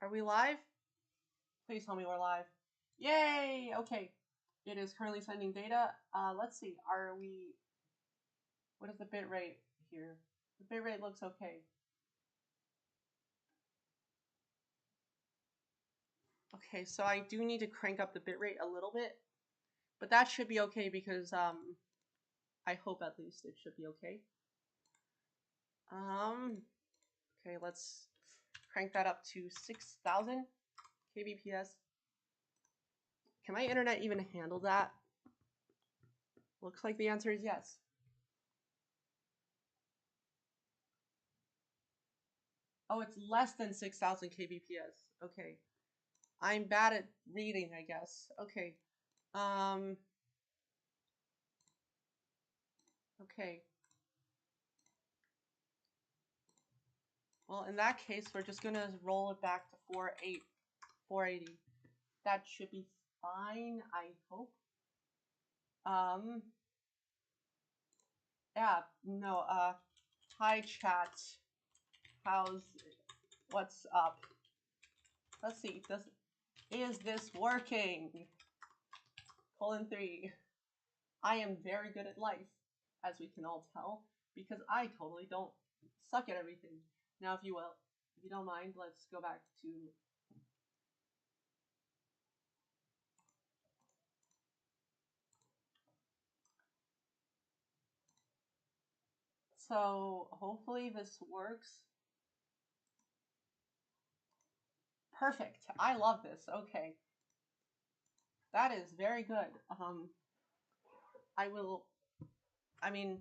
Are we live? Please tell me we're live. Yay! Okay. It is currently sending data. Let's see. What is the bit rate here? The bit rate looks okay. Okay, so I do need to crank up the bit rate a little bit, but that should be okay because I hope at least it should be okay. Okay, let's crank that up to 6,000 kbps. Can my internet even handle that? Looks like the answer is yes. Oh, it's less than 6,000 kbps. Okay. I'm bad at reading, I guess. Okay. Okay. Well, in that case, we're just gonna roll it back to 480. That should be fine, I hope. Yeah, no, hi chat. What's up? Let's see, is this working? :3. I am very good at life, as we can all tell, because I totally don't suck at everything. Now, if you don't mind, let's go back to so hopefully this works. Perfect. I love this. Okay. That is very good.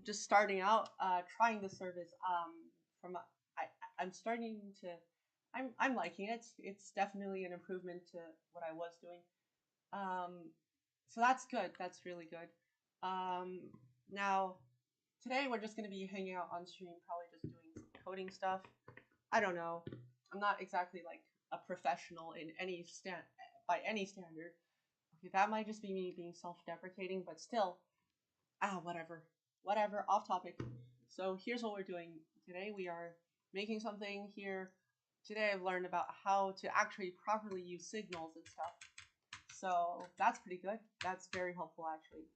Just starting out, trying the service, I'm liking it. It's definitely an improvement to what I was doing. So that's good. That's really good. Now, today we're just going to be hanging out on stream, probably just doing some coding stuff. I don't know. I'm not exactly like a professional in by any standard. Okay, that might just be me being self-deprecating, but still, whatever, off topic. So here's what we're doing today. We are making something here. Today I've learned about how to actually properly use signals and stuff. So that's pretty good. That's very helpful actually.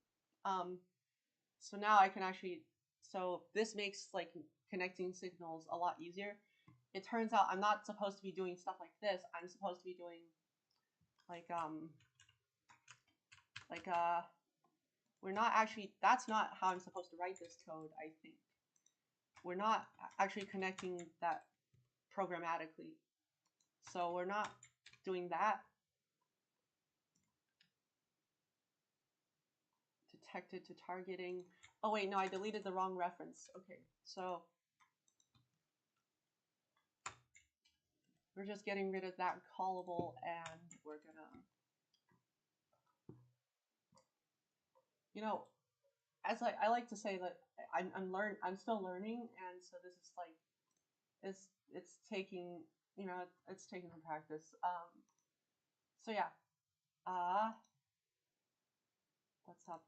So now I can so this makes like connecting signals a lot easier. It turns out I'm not supposed to be doing stuff like this. I'm supposed to be doing that's not how I'm supposed to write this code, I think. We're not actually connecting that programmatically. So we're not doing that. Detected to targeting. Oh wait, no, I deleted the wrong reference. Okay, so we're just getting rid of that callable and we're gonna, as I like to say that I'm still learning, and so this is like it's taking it's taking some practice. So yeah. What's up?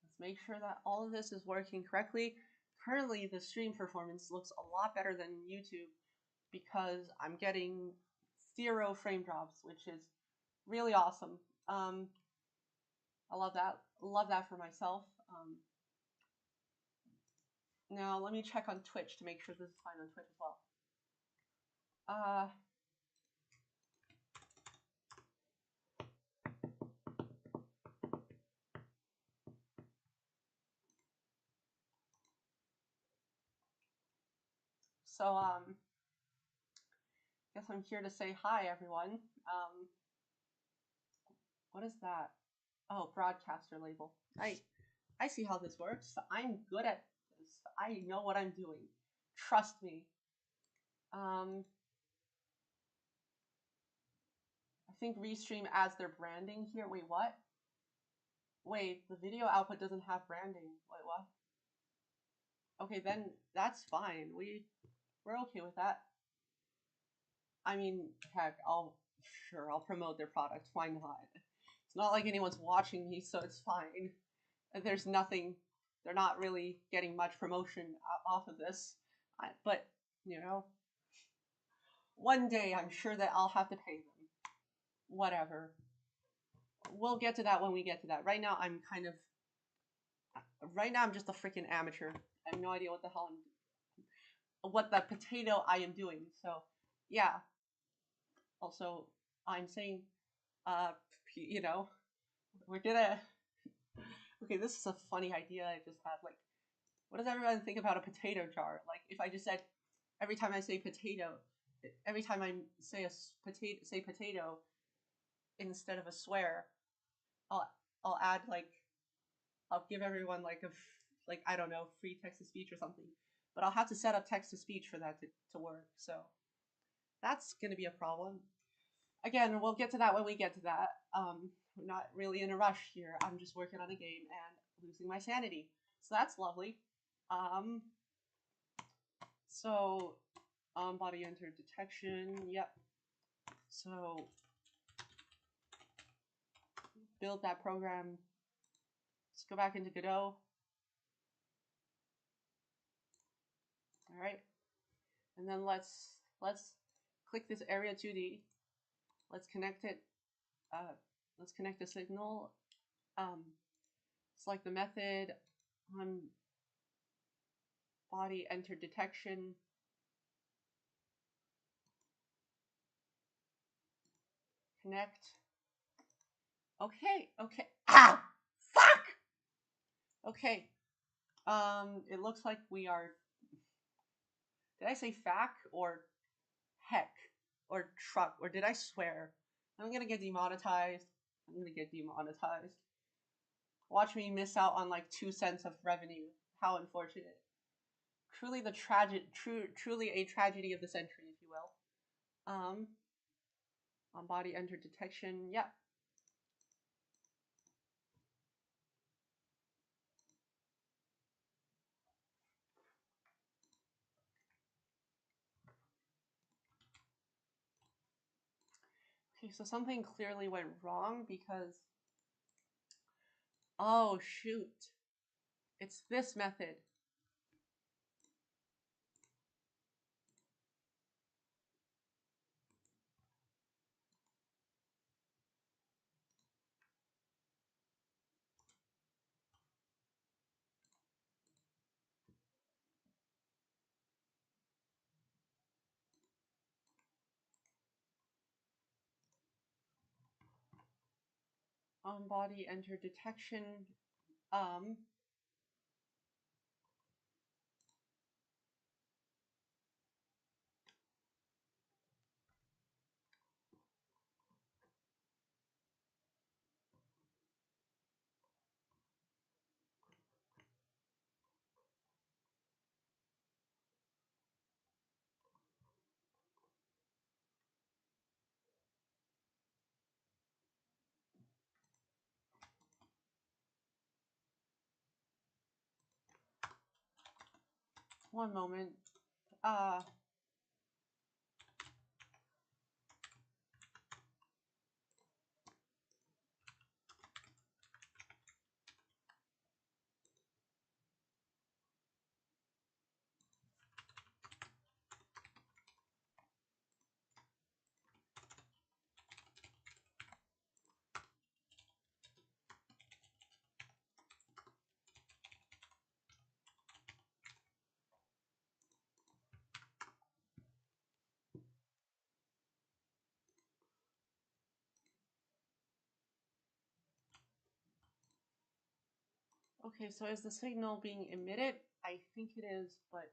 Let's make sure that all of this is working correctly. Currently, the stream performance looks a lot better than YouTube because I'm getting 0 frame drops, which is really awesome. I love that. Love that for myself. Now let me check on Twitch to make sure this is fine on Twitch as well. So guess I'm here to say hi, everyone. What is that? Oh, broadcaster label. I see how this works. I'm good at this. I know what I'm doing. Trust me. I think Restream adds their branding here. Wait, what? Wait, the video output doesn't have branding. Wait, what? Okay, then that's fine. We're okay with that. I mean, heck, I'll promote their product. Why not? It's not like anyone's watching me, so it's fine. There's nothing. They're not really getting much promotion off of this. But One day I'm sure that I'll have to pay them. Whatever. We'll get to that when we get to that. Right now I'm kind of right now I'm just a freaking amateur. I have no idea what the hell what the potato I am doing. So yeah. Also I'm saying you know, we're gonna okay, this is a funny idea I just had. Like, what does everyone think about a potato jar? Like, if I just said every time I say potato, every time I say potato instead of a swear, I'll I'll add like I'll give everyone like like I don't know free text to speech or something. But I'll have to set up text to speech for that to work. So that's gonna be a problem. Again, we'll get to that when we get to that. I'm not really in a rush here. I'm just working on a game and losing my sanity. So that's lovely. Um, so body enter detection. Yep. So build that program. Let's go back into Godot. All right. And then let's click this area 2D. Let's connect it. Let's connect the signal. Select the method on body enter detection. Connect. Okay, okay. Ah! Fuck! Okay. It looks like we are. Did I say fack or heck or truck or did I swear? I'm gonna get demonetized. I'm gonna get demonetized. Watch me miss out on like 2 cents of revenue. How unfortunate. Truly the truly a tragedy of the century, if you will. On body enter detection. Yeah. Okay, so something clearly went wrong because oh shoot. It's this method. On body enter detection. One moment. Okay, so is the signal being emitted? I think it is, but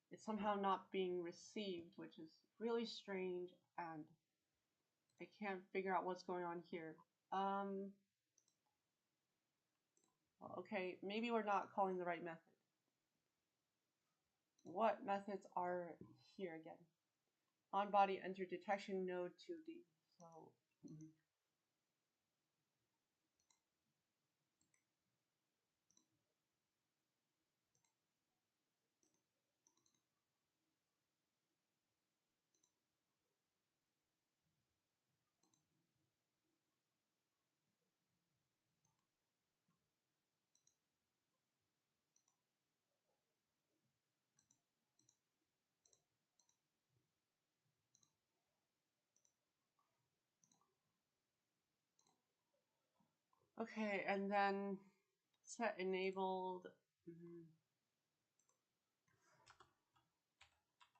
it's somehow not being received, which is really strange, and I can't figure out what's going on here. Okay, maybe we're not calling the right method. What methods are here again? On body enter detection node 2D. So Okay, and then set enabled.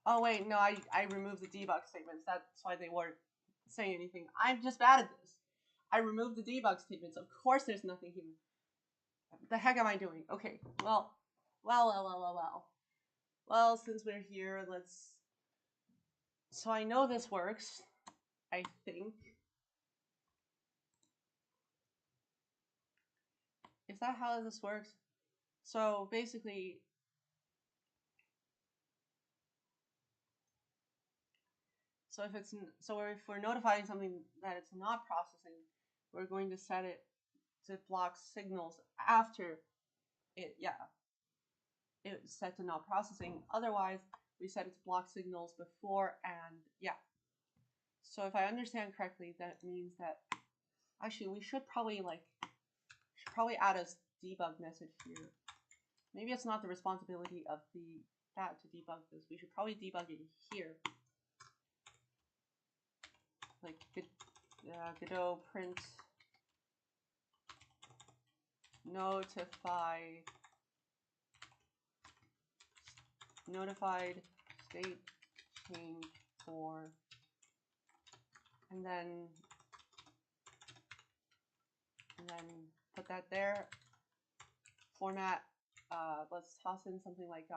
Oh wait, no, I removed the debug statements. That's why they weren't saying anything. I'm just bad at this. I removed the debug statements. Of course there's nothing here. What the heck am I doing? Okay, well. Well, since we're here, let's... So I know this works, I think. Is that how this works? So basically, if we're notifying something that it's not processing, we're going to set it to block signals after it's set to not processing. Otherwise, we set it to block signals before, and yeah. So if I understand correctly, that means that actually we should probably add a debug message here. Maybe it's not the responsibility of that to debug this. We should probably debug it here. Like Godot print notified state change for, and then put that there. Format. Let's toss in something like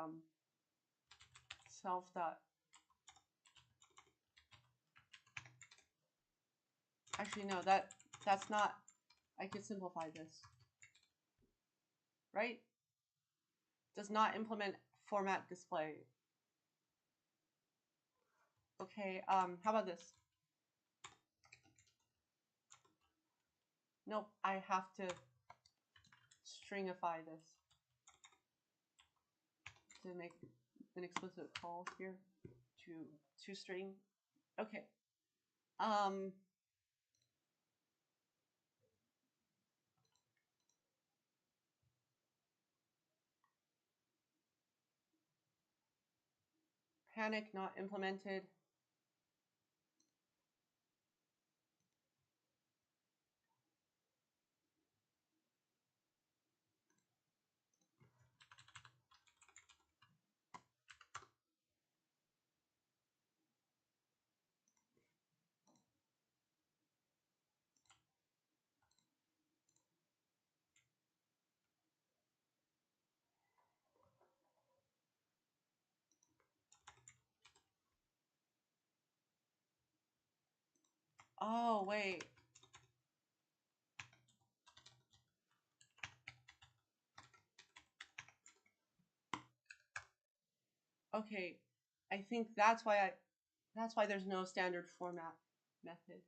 self dot. Actually, no, that's not. I could simplify this. Right? Does not implement format display. Okay, how about this? Nope, I have to stringify this to make an explicit call here to string. Okay. Panic not implemented. Oh, wait. Okay. I think that's why there's no standard format method.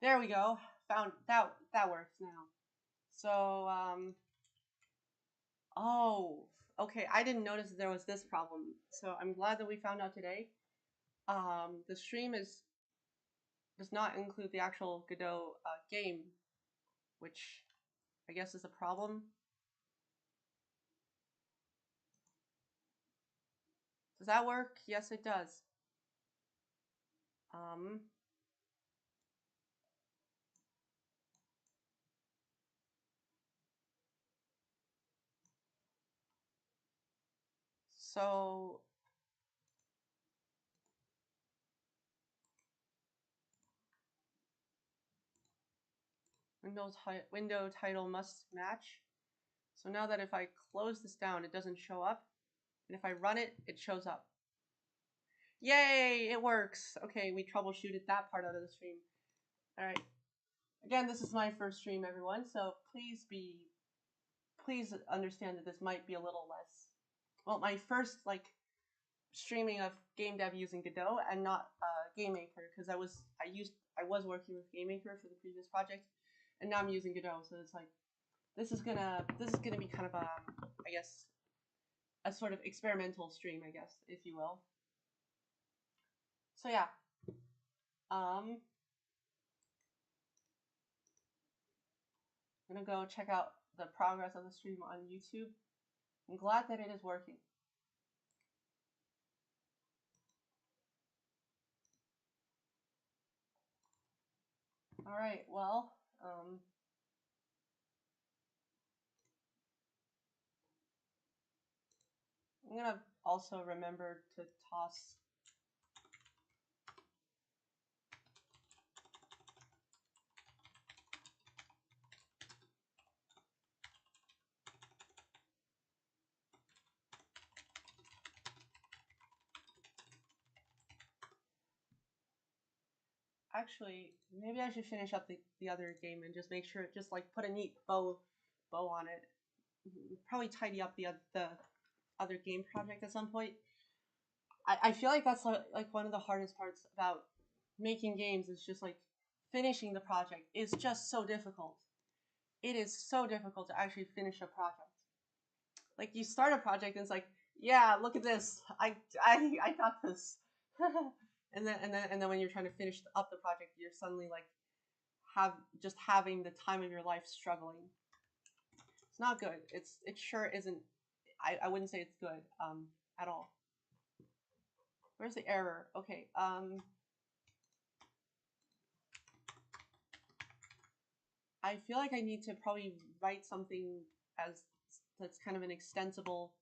There we go. Found that works now. So oh, okay. I didn't notice that there was this problem. So I'm glad that we found out today. The stream does not include the actual Godot game, which I guess is a problem. Does that work? Yes, it does. So window title must match. So now that if I close this down, it doesn't show up. And if I run it, it shows up. Yay, it works. Okay, we troubleshooted that part out of the stream. All right. Again, this is my first stream, everyone. So please understand that this might be a little less, well, my first streaming of game dev using Godot and not GameMaker, because I was working with GameMaker for the previous project, and now I'm using Godot. So it's like this is gonna be kind of I guess a sort of experimental stream, I guess, if you will. So yeah, I'm gonna go check out the progress of the stream on YouTube. I'm glad that it is working. All right, well, I'm gonna also remember to toss. Actually, maybe I should finish up the other game and just make sure, just like put a neat bow on it. Probably tidy up the other game project at some point. I feel like that's like one of the hardest parts about making games is just like finishing the project is just so difficult. It is so difficult to actually finish a project. Like you start a project and it's like, yeah, look at this. I got this. and then when you're trying to finish up the project, you're suddenly like having the time of your life struggling. It's not good. It sure isn't. I wouldn't say it's good at all. Where's the error? Okay. I feel like I need to probably write something as that's kind of an extensible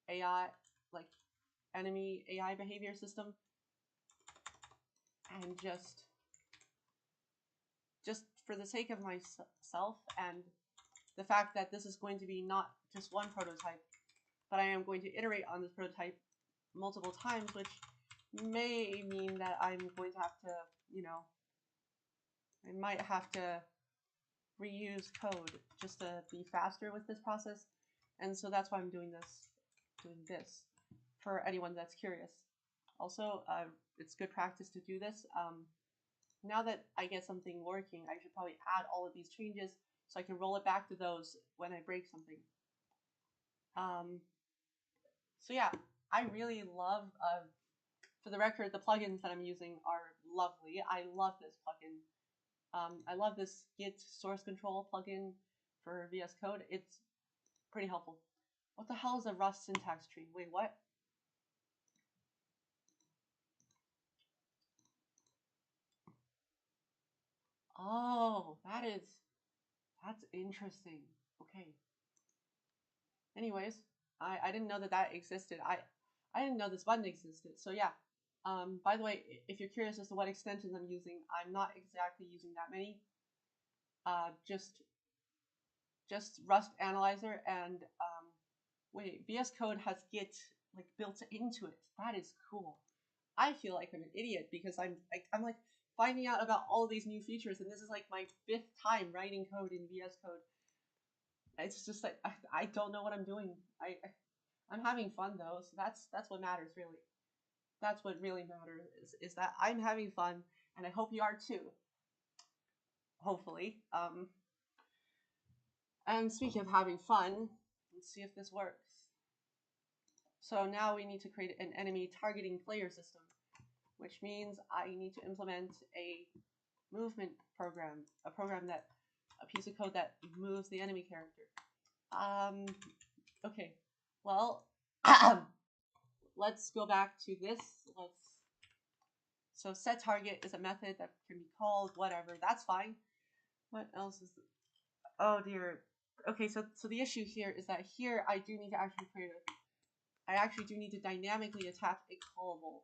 AI, like enemy AI behavior system, and just for the sake of myself and the fact that this is going to be not just one prototype, but I am going to iterate on this prototype multiple times, which may mean that I'm going to have to, I might have to reuse code just to be faster with this process. And so that's why I'm doing this for anyone that's curious. Also, it's good practice to do this. Now that I get something working, I should probably add all of these changes so I can roll it back to those when I break something. So yeah, I really love, for the record, the plugins that I'm using are lovely. I love this plugin. I love this Git source control plugin for VS Code. It's pretty helpful. What the hell is a Rust syntax tree? Wait, what? Oh, that's interesting. Okay. Anyways, I didn't know that existed. I didn't know this button existed. So yeah. By the way, if you're curious as to what extensions I'm using, I'm not exactly using that many. Just Rust Analyzer and wait, VS Code has Git like built into it. That is cool. I feel like I'm an idiot because I'm like finding out about all of these new features, and this is like my 5th time writing code in VS Code. It's just like I don't know what I'm doing. I'm having fun though, so that's what matters really. That's what really matters is that I'm having fun, and I hope you are too. Hopefully. And speaking of having fun, let's see if this works. So now we need to create an enemy targeting player system, which means I need to implement a movement program, a piece of code that moves the enemy character. Okay, well, let's go back to this. So set target is a method that can be called whatever. That's fine. What else is? Oh dear. Okay, so the issue here is that here I do need to actually create I actually do need to dynamically attach a callable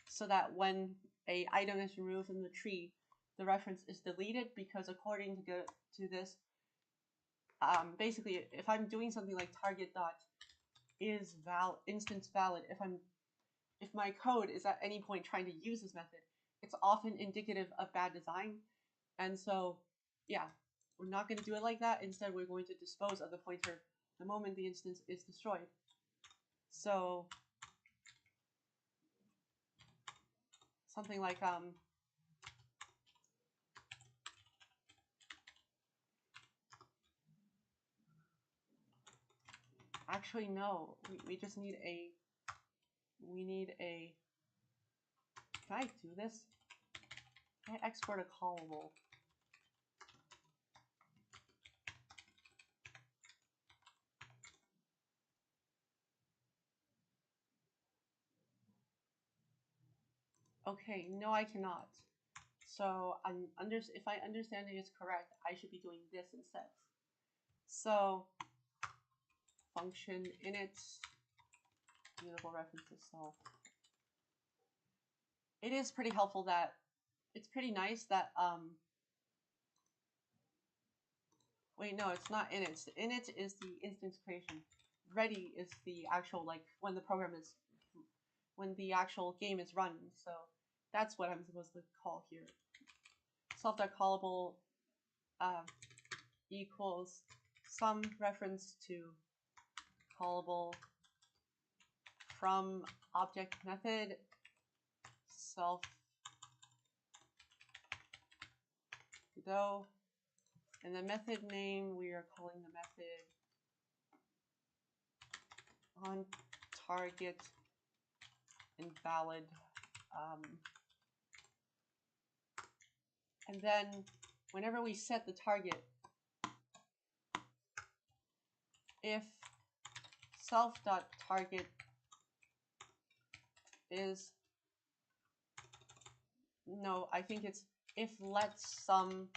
so that when a item is removed from the tree, the reference is deleted because according to this, basically if I'm doing something like target dot is instance valid, if my code is at any point trying to use this method, it's often indicative of bad design. And so yeah, we're not going to do it like that. Instead, we're going to dispose of the pointer the moment the instance is destroyed. So something like actually no, we just need a can I do this? Can I export a callable? Okay, no I cannot. So if I understand it is correct, I should be doing this instead. So function init mutable reference to self. It is pretty helpful that it's pretty nice that wait, no, it's not init. Init is the instance creation. Ready is the actual, like, when the program is, when the actual game is run. So that's what I'm supposed to call here. Self.callable equals some reference to callable from object method self Godot. And the method name, we are calling the method on target invalid. And then whenever we set the target, if self.target is, no, I think it's if lets some,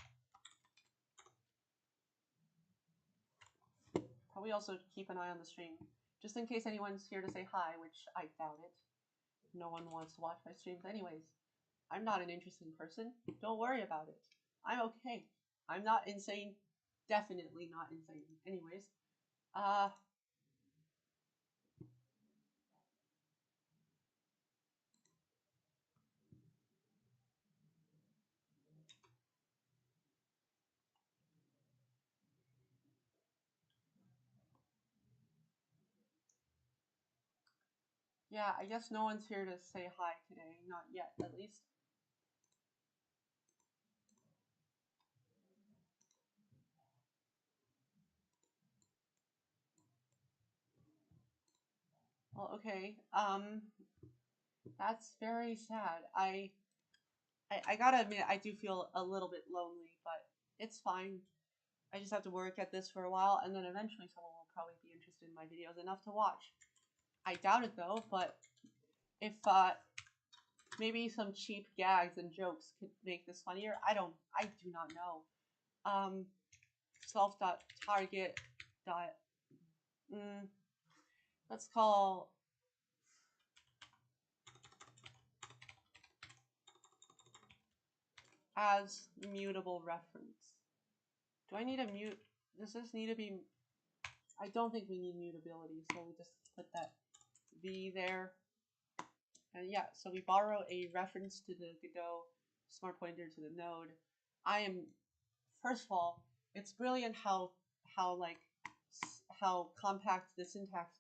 probably also keep an eye on the stream, just in case anyone's here to say hi, which I doubt it. No one wants to watch my streams anyways. I'm not an interesting person. Don't worry about it. I'm okay. I'm not insane. Definitely not insane. Anyways, yeah, I guess no one's here to say hi today. Not yet, at least. Well, okay. That's very sad. I gotta admit, I do feel a little bit lonely, but it's fine. I just have to work at this for a while, and then eventually someone will probably be interested in my videos enough to watch. I doubt it though, but if maybe some cheap gags and jokes could make this funnier. I do not know. Self.target. Let's call as mutable reference. Do I need a mute? Does this need to be? I don't think we need mutability, so we just put that V there. And yeah, so we borrow a reference to the Godot smart pointer to the node. First of all, it's brilliant how compact the syntax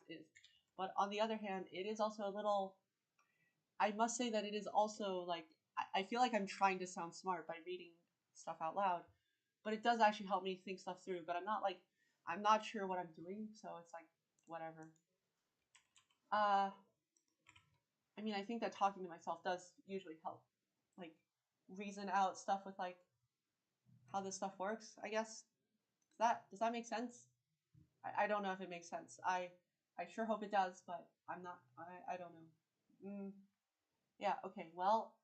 is. But on the other hand, it is also a little, I must say that it is also like, I feel like I'm trying to sound smart by reading stuff out loud, but it does actually help me think stuff through, but I'm not sure what I'm doing, so it's like, whatever. I mean, I think that talking to myself does usually help, like, reason out stuff with, like, how this stuff works, I guess. Does that make sense? I don't know if it makes sense. I sure hope it does, but I'm not, I don't know. Yeah, okay, well,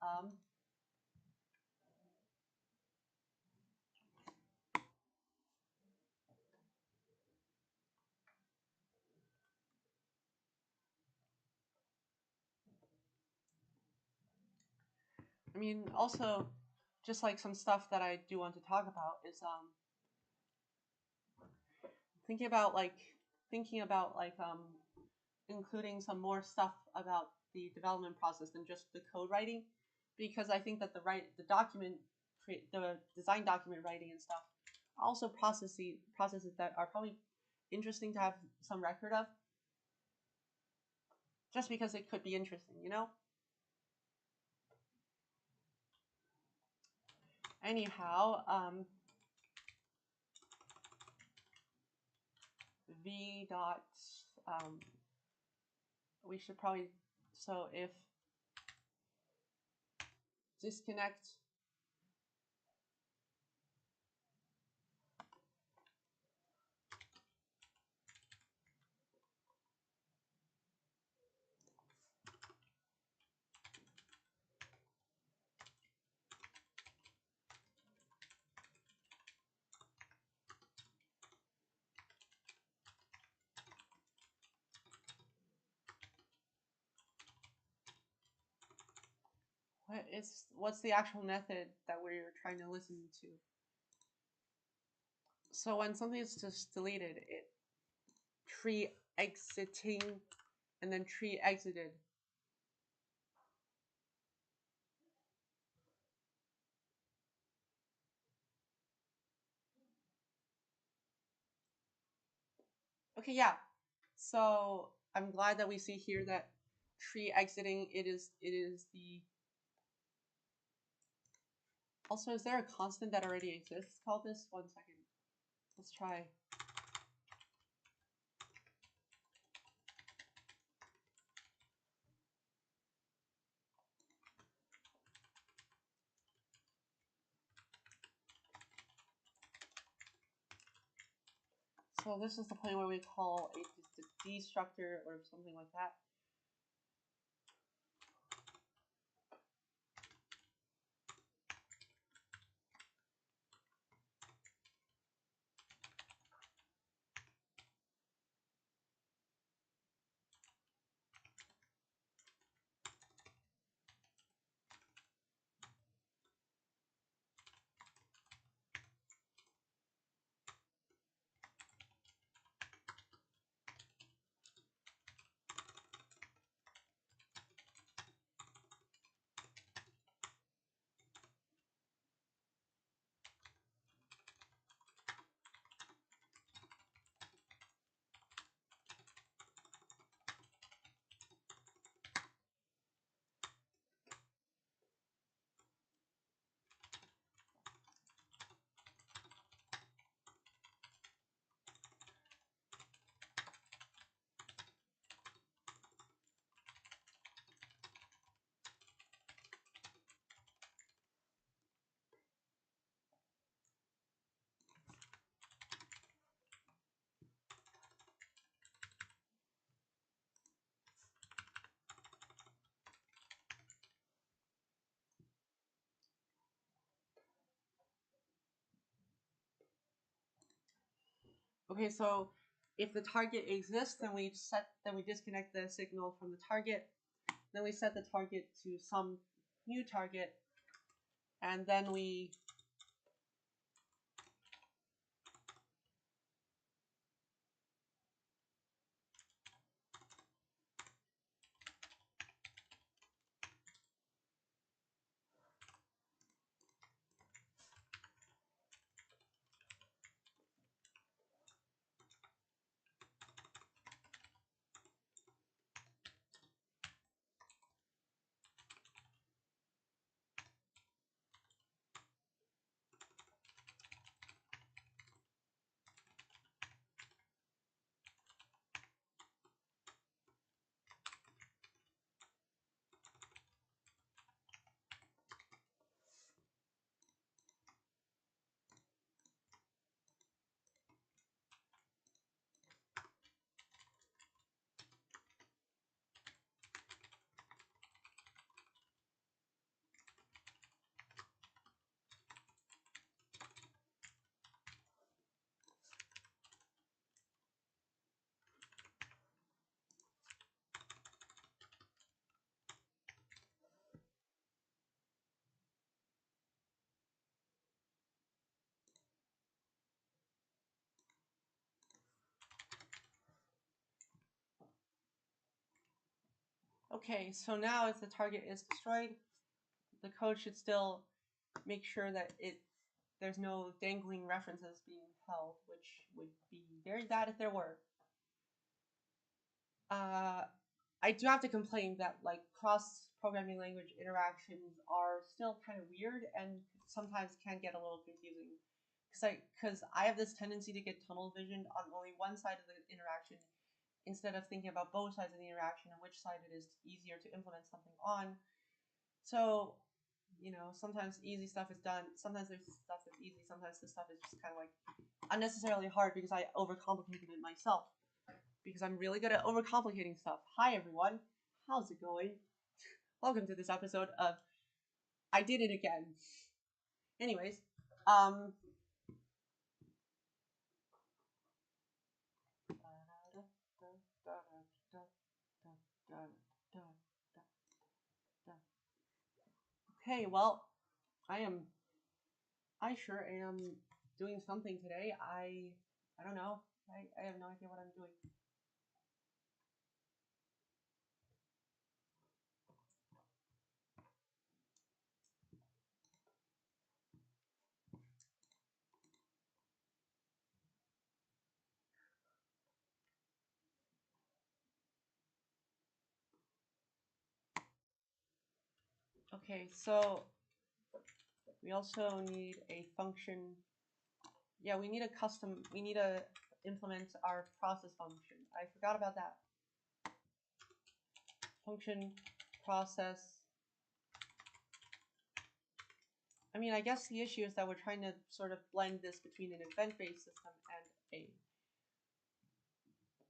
I mean, also, just like some stuff that I do want to talk about is thinking about including some more stuff about the development process than just the code writing, because I think that the design document writing and stuff are also processes that are probably interesting to have some record of, just because it could be interesting, you know? Anyhow, v dot, we should probably, so if disconnect what's the actual method that we're trying to listen to? So when something is just deleted, it tree exiting and then tree exited. Okay, yeah. So I'm glad that we see here that tree exiting it is the. Also, is there a constant that already exists called this? 1 second. Let's try. So this is the point where we call a destructor or something like that. Okay, so if the target exists, then we disconnect the signal from the target. Then we set the target to some new target, and then we okay. So now, if the target is destroyed, the code should still make sure that there's no dangling references being held, which would be very bad if there were. I do have to complain that like cross-programming language interactions are still kind of weird and sometimes can get a little confusing. Because I have this tendency to get tunnel visioned on only one side of the interaction instead of thinking about both sides of the interaction and which side it is easier to implement something on. So, sometimes easy stuff is done. Sometimes there's stuff that's easy. Sometimes the stuff is just kind of like unnecessarily hard because I overcomplicated it myself. Because I'm really good at overcomplicating stuff. Hi everyone, how's it going? Welcome to this episode of I Did It Again. Anyways, Okay, well, I sure am doing something today. I don't know. I have no idea what I'm doing. Okay, so we also need a function. Yeah, we need to implement our process function. I forgot about that. Function process. I mean, I guess the issue is that we're trying to sort of blend this between an event-based system and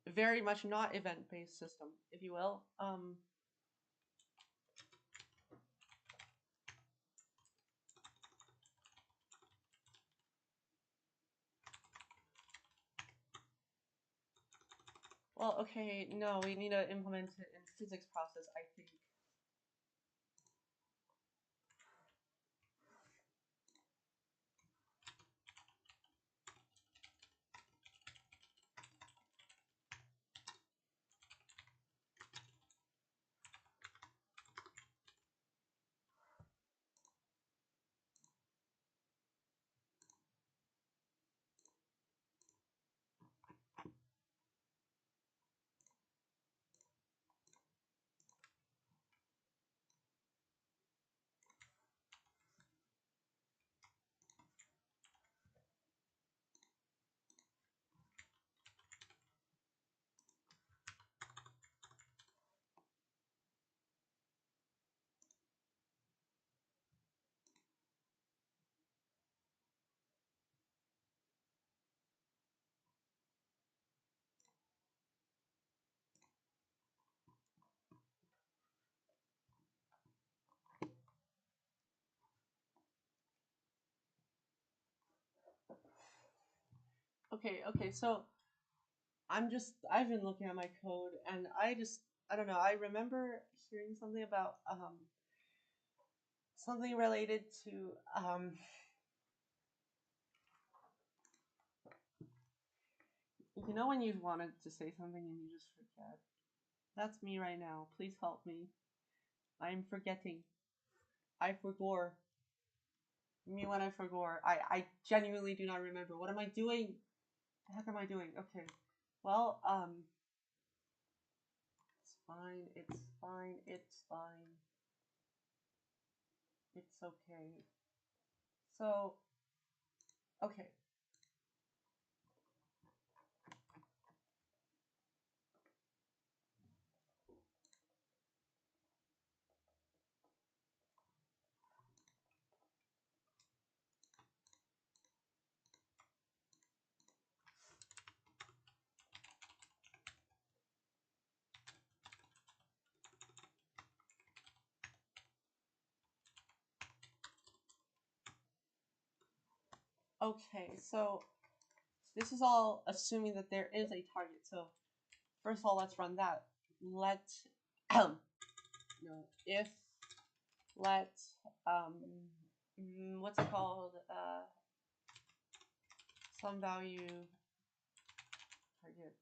a very much not event-based system, if you will. Well, okay, no, we need to implement it in physics process, I think. Okay, so I've been looking at my code and I don't know, I remember hearing something about something related to you know when you wanted to say something and you just forget? That's me right now. Please help me. I'm forgetting. I forgot. Me when I forgot. I genuinely do not remember. What am I doing? The heck am I doing? Okay. Well, it's fine. It's fine. It's fine. It's okay. So, okay. Okay, so this is all assuming that there is a target. So first of all, let's run that. Let no if let what's it called? Some value target.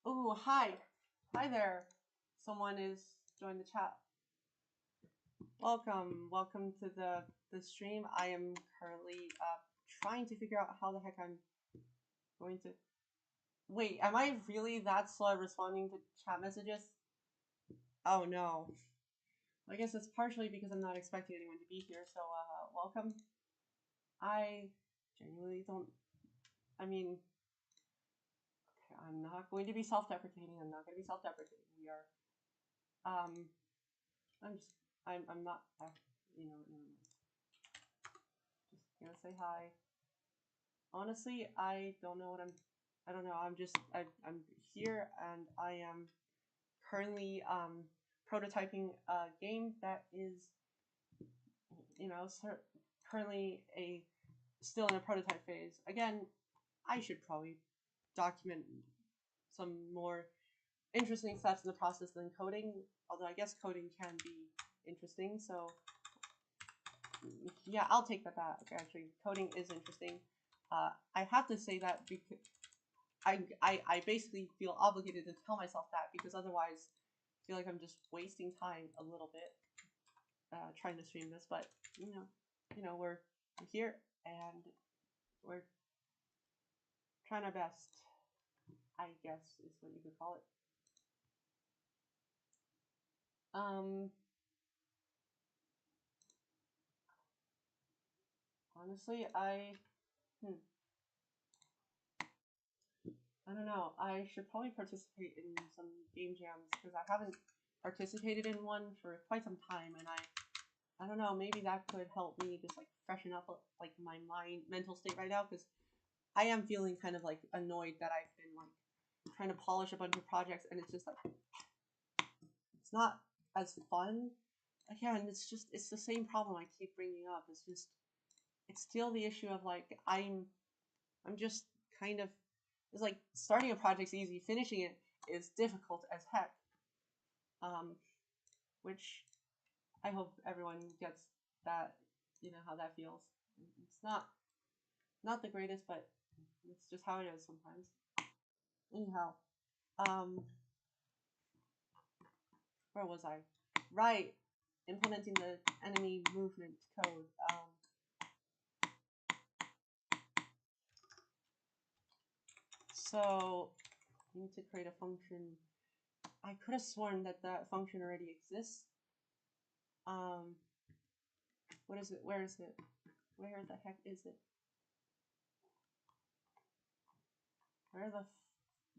Ooh, hi. Hi there. Someone is joined the chat. Welcome to the stream. I am currently trying to figure out how the heck I'm going to. Wait, am I really that slow at responding to chat messages? Oh no. I guess it's partially because I'm not expecting anyone to be here. So welcome. I genuinely don't. I mean, okay, I'm not going to be self-deprecating. I'm not going to be self-deprecating. We are. I'm just. I'm not. You know. Just gonna say hi. Honestly, I don't know what I don't know. I'm here and I am currently prototyping a game that is, you know, currently still in a prototype phase. Again, I should probably document some more interesting steps in the process than coding. Although I guess coding can be interesting. So yeah, I'll take that back. Actually, coding is interesting. I have to say that because I basically feel obligated to tell myself that, because otherwise I feel like I'm just wasting time a little bit trying to stream this. But we're here and we're trying our best, I guess is what you could call it. Honestly, I don't know. I should probably participate in some game jams because I haven't participated in one for quite some time, and I don't know. Maybe that could help me just like freshen up like my mental state right now, because I am feeling kind of like annoyed that I've been like trying to polish a bunch of projects and it's just like it's not as fun. Again, it's the same problem I keep bringing up. It's still the issue of like I'm just kind of, it's like starting a project's easy, finishing it is difficult as heck. Which I hope everyone gets that, how that feels. It's not the greatest, but it's just how it is sometimes. Anyhow, where was I? Right, implementing the enemy movement code. So you need to create a function. I could have sworn that function already exists. What is it? Where is it? Where the heck is it?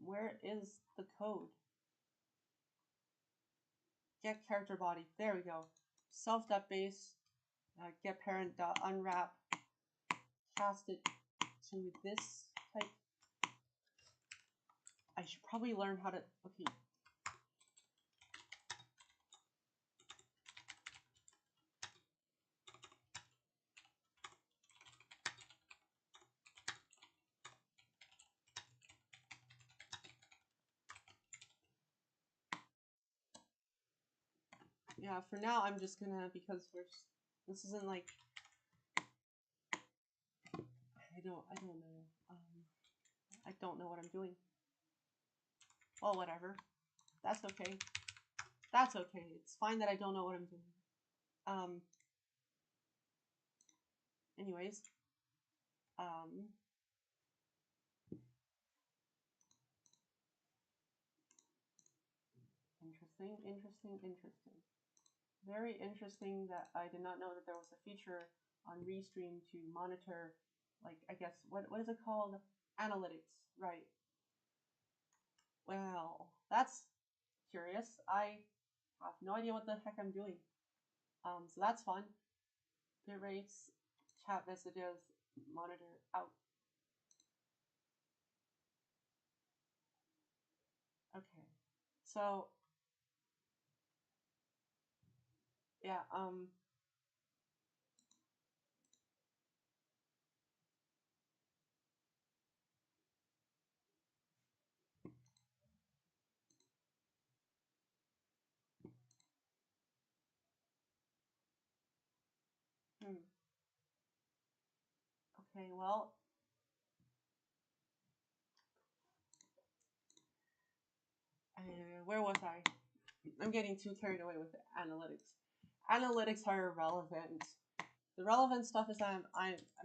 Where is the code? Get character body. There we go. Self.base. Get parent dot unwrap. Cast it to this type. I should probably learn how to. Okay. Yeah, for now I'm just gonna, because this isn't like, I don't know. I don't know what I'm doing. Well, whatever. That's okay. That's okay. It's fine that I don't know what I'm doing. Anyways. Interesting. Very interesting that I did not know that there was a feature on Restream to monitor, like, I guess, what is it called? Analytics, right. Well, that's curious. I have no idea what the heck I'm doing. So that's fun. Bit rates, chat messages, monitor out. Okay. So yeah, okay, well, Where was I? I'm getting too carried away with analytics. Analytics are irrelevant. The relevant stuff is I'm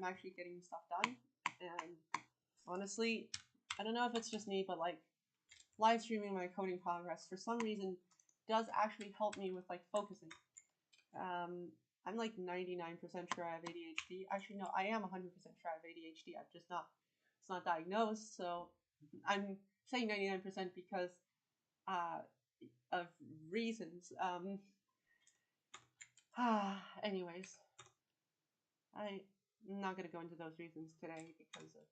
actually getting stuff done, and honestly, I don't know if it's just me, but like live streaming my coding progress for some reason does actually help me with like focusing. I'm like 99% sure I have ADHD. Actually, no, I am 100% sure I have ADHD. I'm just not, it's not diagnosed. So I'm saying 99% because of reasons. Anyways, I'm not gonna go into those reasons today because of.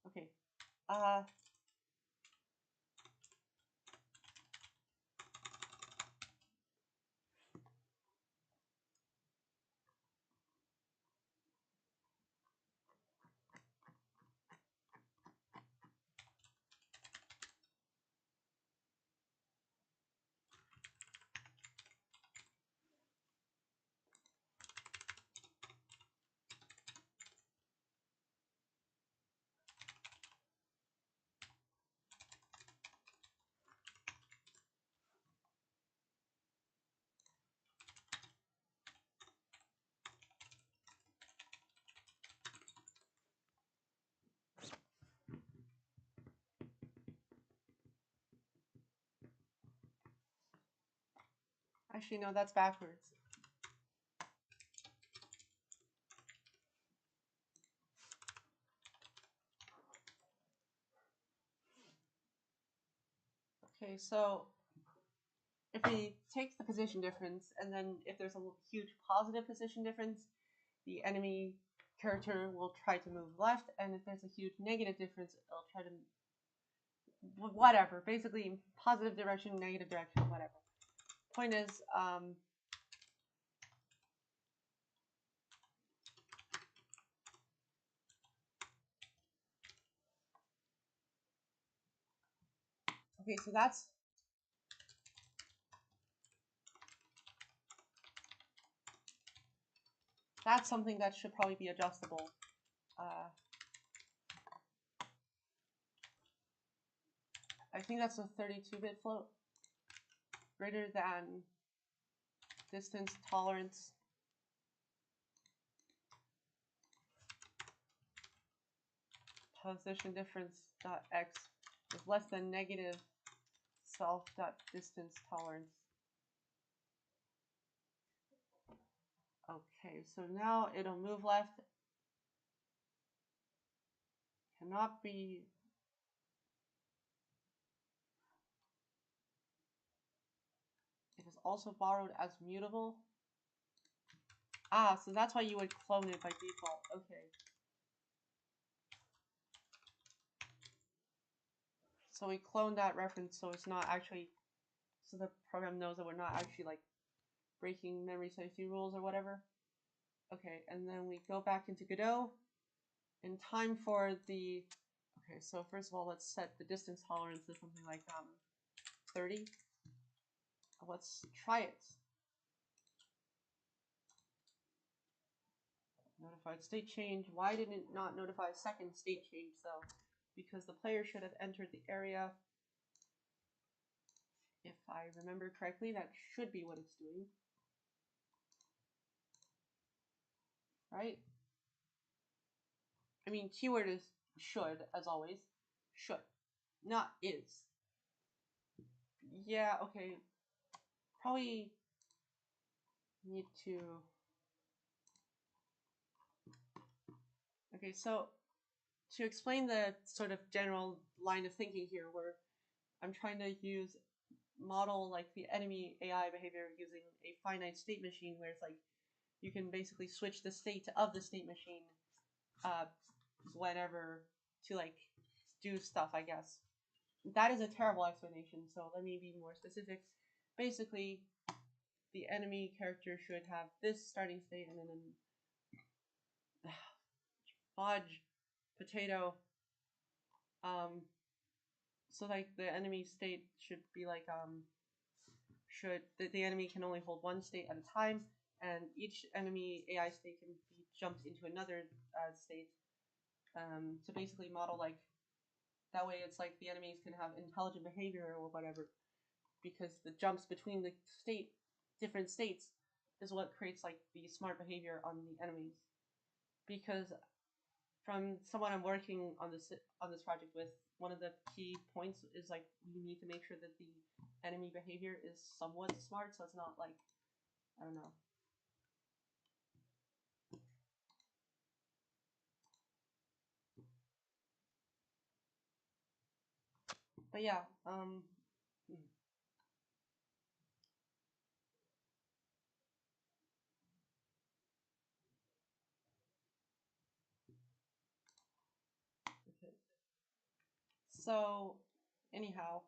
Okay. Actually, no, that's backwards. Okay, so if we take the position difference, and then if there's a huge positive position difference, the enemy character will try to move left, and if there's a huge negative difference, it'll try to whatever. Basically, positive direction, negative direction, whatever. Point is, okay, so that's something that should probably be adjustable. I think that's a 32-bit float. Greater than distance tolerance position difference dot x is less than negative self dot distance tolerance. Okay, so now it'll move left. Cannot be. It is also borrowed as mutable. Ah, so that's why you would clone it by default. Okay. So we cloned that reference so it's not actually, so the program knows that we're not actually like breaking memory safety rules or whatever. Okay, and then we go back into Godot in time for the, okay, so first of all, let's set the distance tolerance to something like 30. Let's try it. Notified state change. Why didn't it not notify a second state change though? Because the player should have entered the area. If I remember correctly, that should be what it's doing. Right? I mean, keyword is should, as always. Should. Not is. Yeah, okay. Probably need to... Okay, so to explain the sort of general line of thinking here, where I'm trying to use model like the enemy AI behavior using a finite state machine, where it's like you can basically switch the state of the state machine whenever to like do stuff, I guess. That is a terrible explanation, so let me be more specific. Basically, the enemy character should have this starting state and then fudge, potato. So like the enemy state should be like the enemy can only hold one state at a time, and each enemy AI state can be jumped into another state to basically model like That way it's like the enemies can have intelligent behavior or whatever, because the jumps between the different states is what creates like the smart behavior on the enemies. Because from someone I'm working on this project with, one of the key points is like you need to make sure that the enemy behavior is somewhat smart, so it's not like, I don't know. But yeah, okay. So anyhow,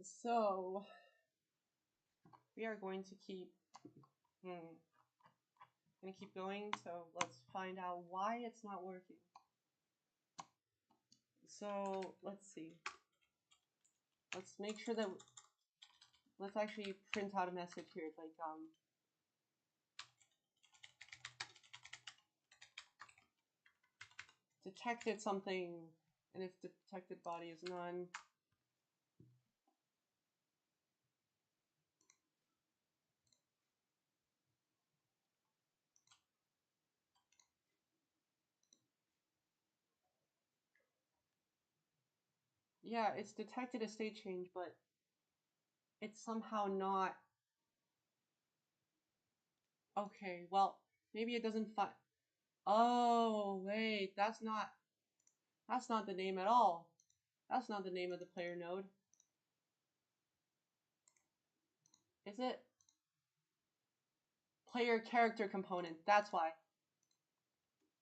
so we are going to keep going, so let's find out why it's not working. So let's see. Let's make sure that let's actually print out a message here. It's like detected something, and if the detected body is none, yeah, it's detected a state change, but it's somehow not. Okay, well, maybe it doesn't find. Oh, wait, that's not the name at all. That's not the name of the player node. Is it? Player character component, that's why.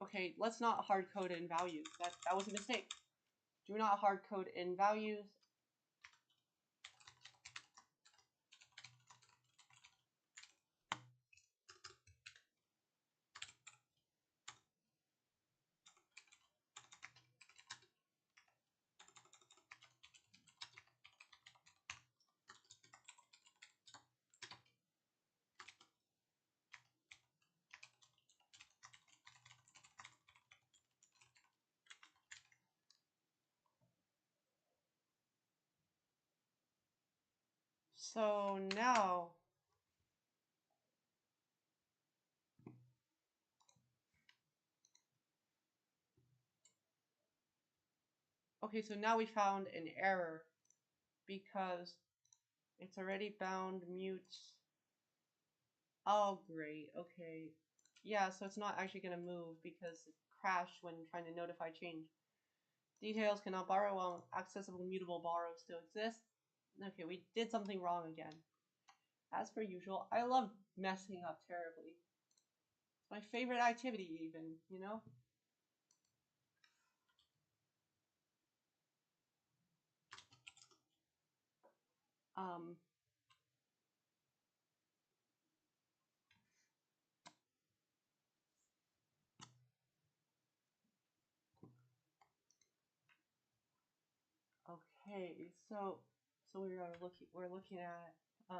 Okay, let's not hard code in values. That was a mistake. Do not hard code in values. So now, okay, so now we found an error because it's already bound mutes. Oh, great. Okay. Yeah, so it's not actually going to move because it crashed when trying to notify change. Details cannot borrow while accessible mutable borrow still exists. Okay, we did something wrong again. As per usual, I love messing up terribly. It's my favorite activity even, you know? Um, okay, so we're looking at I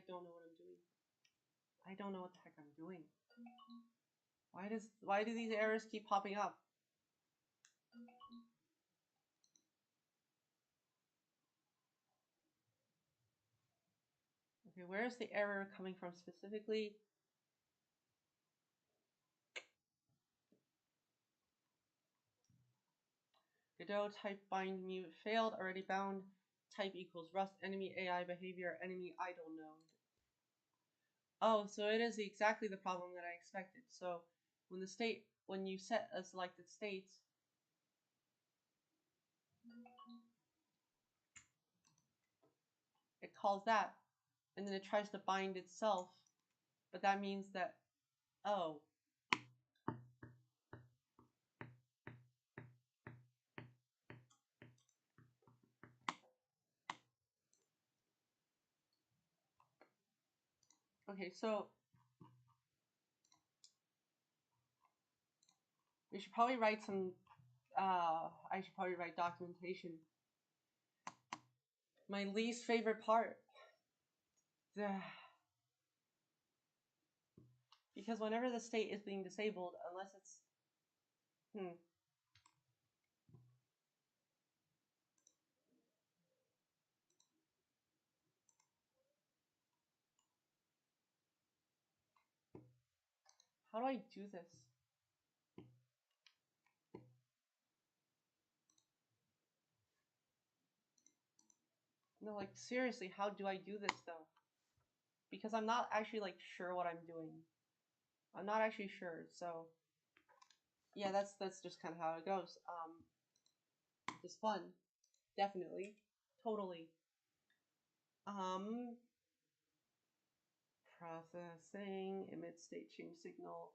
don't know what I'm doing. I don't know what the heck I'm doing. Why do these errors keep popping up? Okay, where is the error coming from specifically? Godot type bind mute failed, already bound, type equals rust, enemy AI behavior, enemy idle node. Oh, so it is exactly the problem that I expected. So when you set a selected state, it calls that, and then it tries to bind itself, but that means that, oh, Okay, so we should probably write some. I should probably write documentation. My least favorite part. Because whenever the state is being disabled, unless it's. How do I do this? No, like, seriously, how do I do this, though? Because I'm not actually, like, sure what I'm doing. I'm not actually sure, so... Yeah, that's just kind of how it goes. It's fun. Definitely. Totally. Processing, emit state change signal.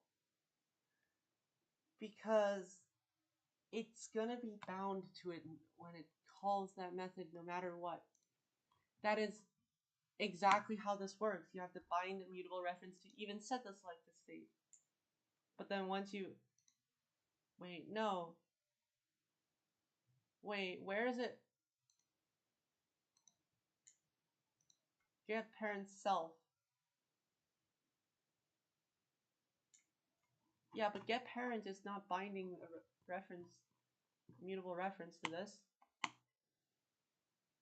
Because it's gonna be bound to it when it calls that method no matter what. That is exactly how this works. You have to bind a mutable reference to even set the selected state. But then once you... Wait, no. Wait, where is it? Get parent self. Yeah, but get parent is not binding a reference, mutable reference to this.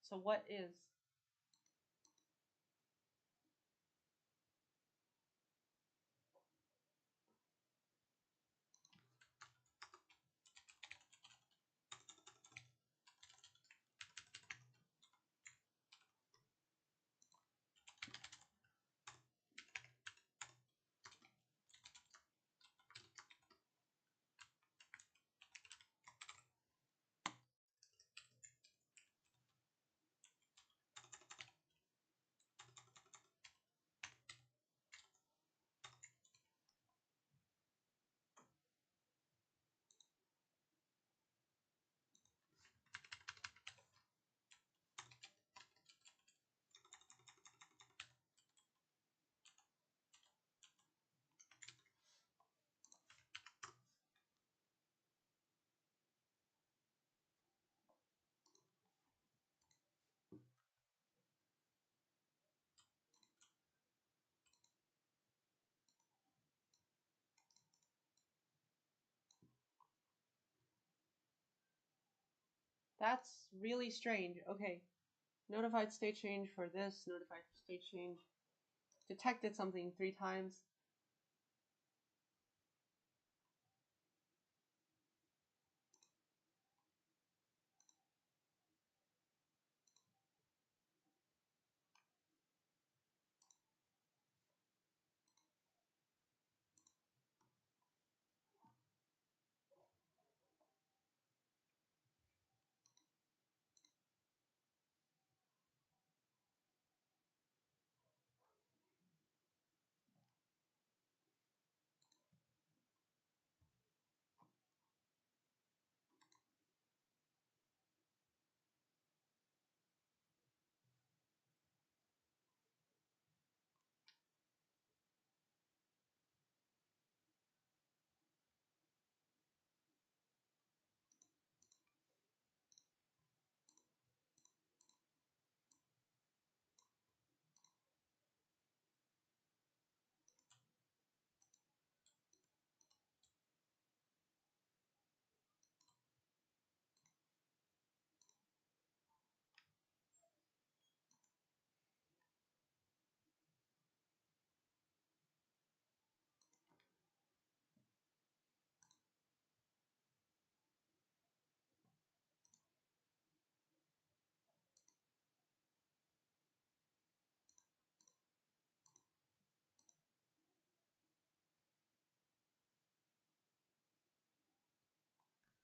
So what is? That's really strange. Okay. Notified state change for this, notified state change. Detected something 3 times.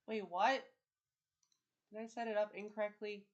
Wait, what? Did I set it up incorrectly?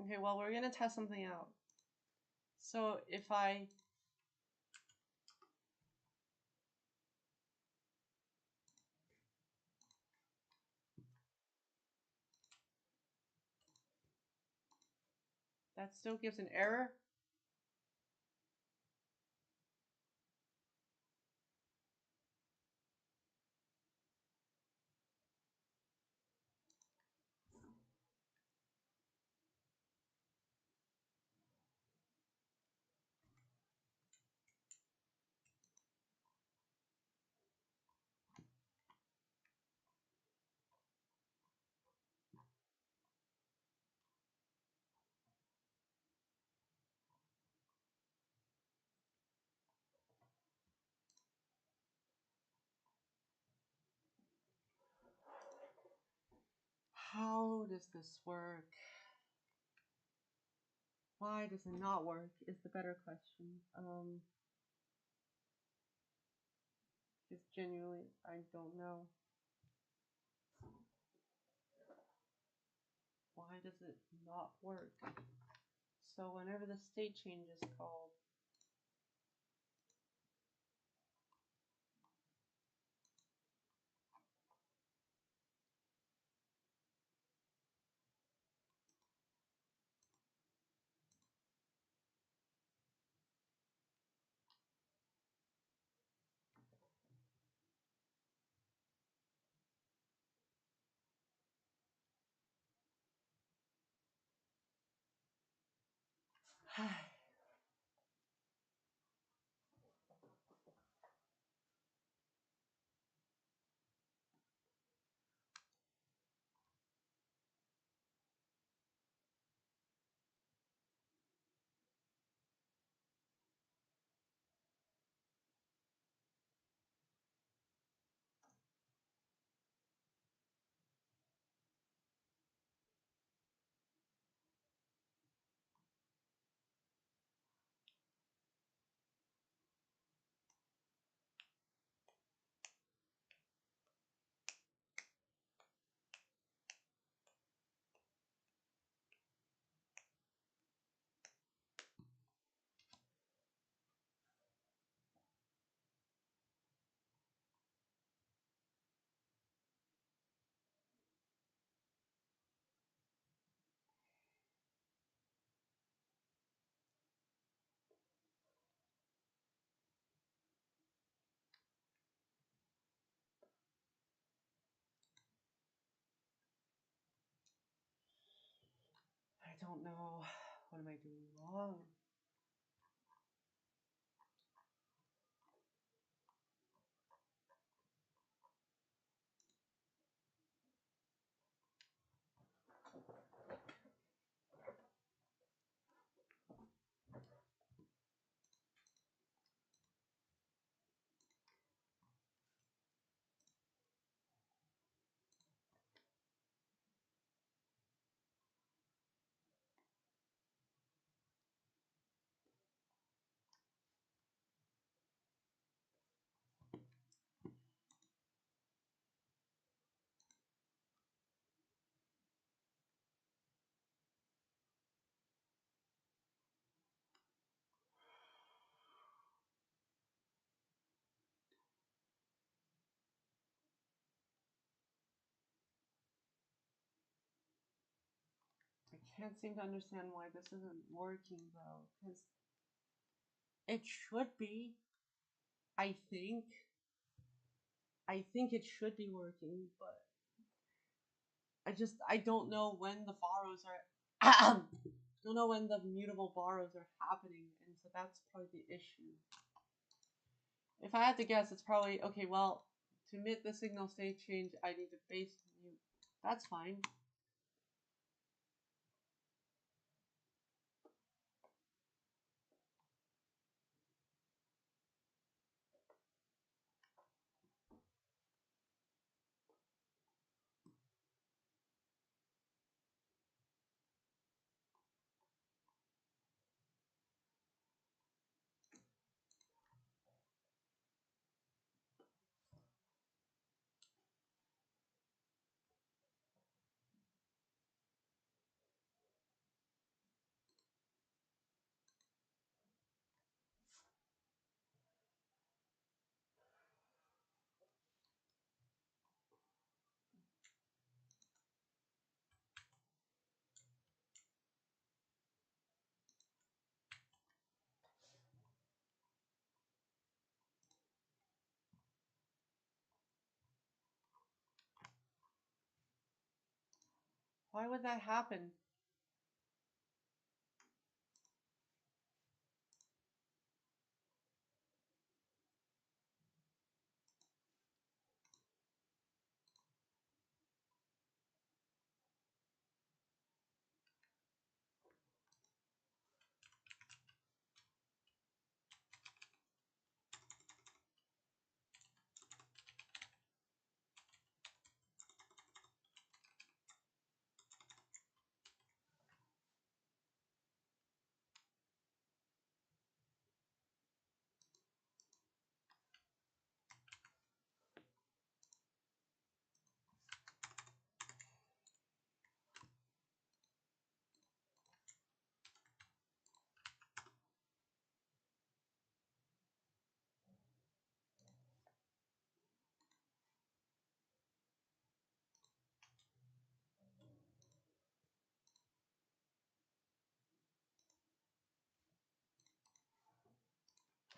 Okay, well, we're gonna test something out. So if I that still gives an error. How does this work? Why does it not work is the better question. Just genuinely, I don't know. Why does it not work? So whenever the state change is called, I don't know. What am I doing wrong? I can't seem to understand why this isn't working though, because it should be. I think. I think it should be working, but I don't know when the borrows are. Don't know when the mutable borrows are happening, and so that's probably the issue. If I had to guess, it's probably okay. Well, to emit the signal state change, I need to base mute. That's fine. Why would that happen?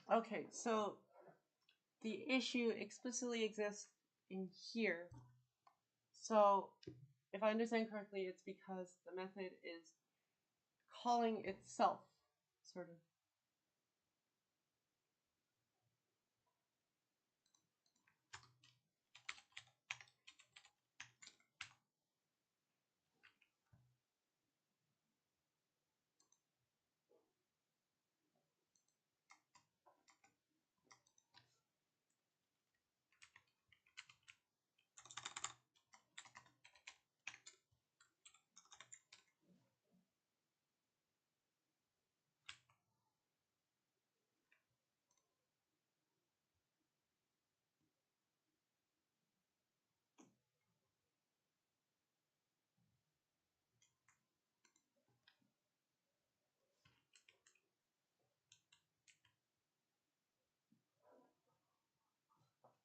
Okay, so the issue explicitly exists in here. So if I understand correctly, it's because the method is calling itself, sort of.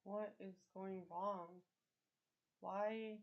What is going wrong? Why?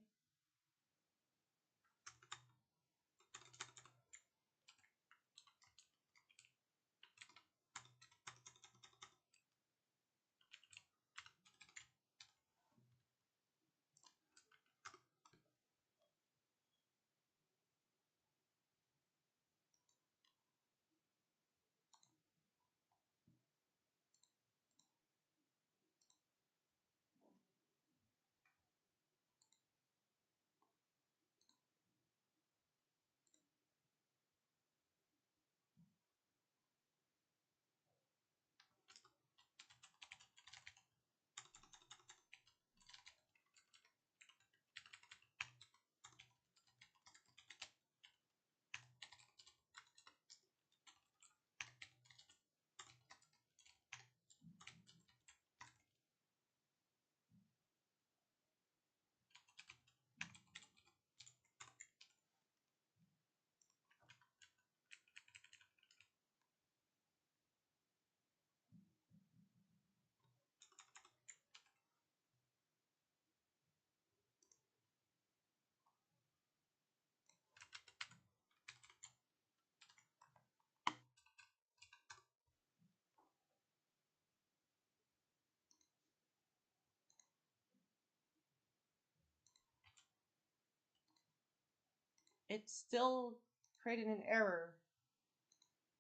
It still created an error.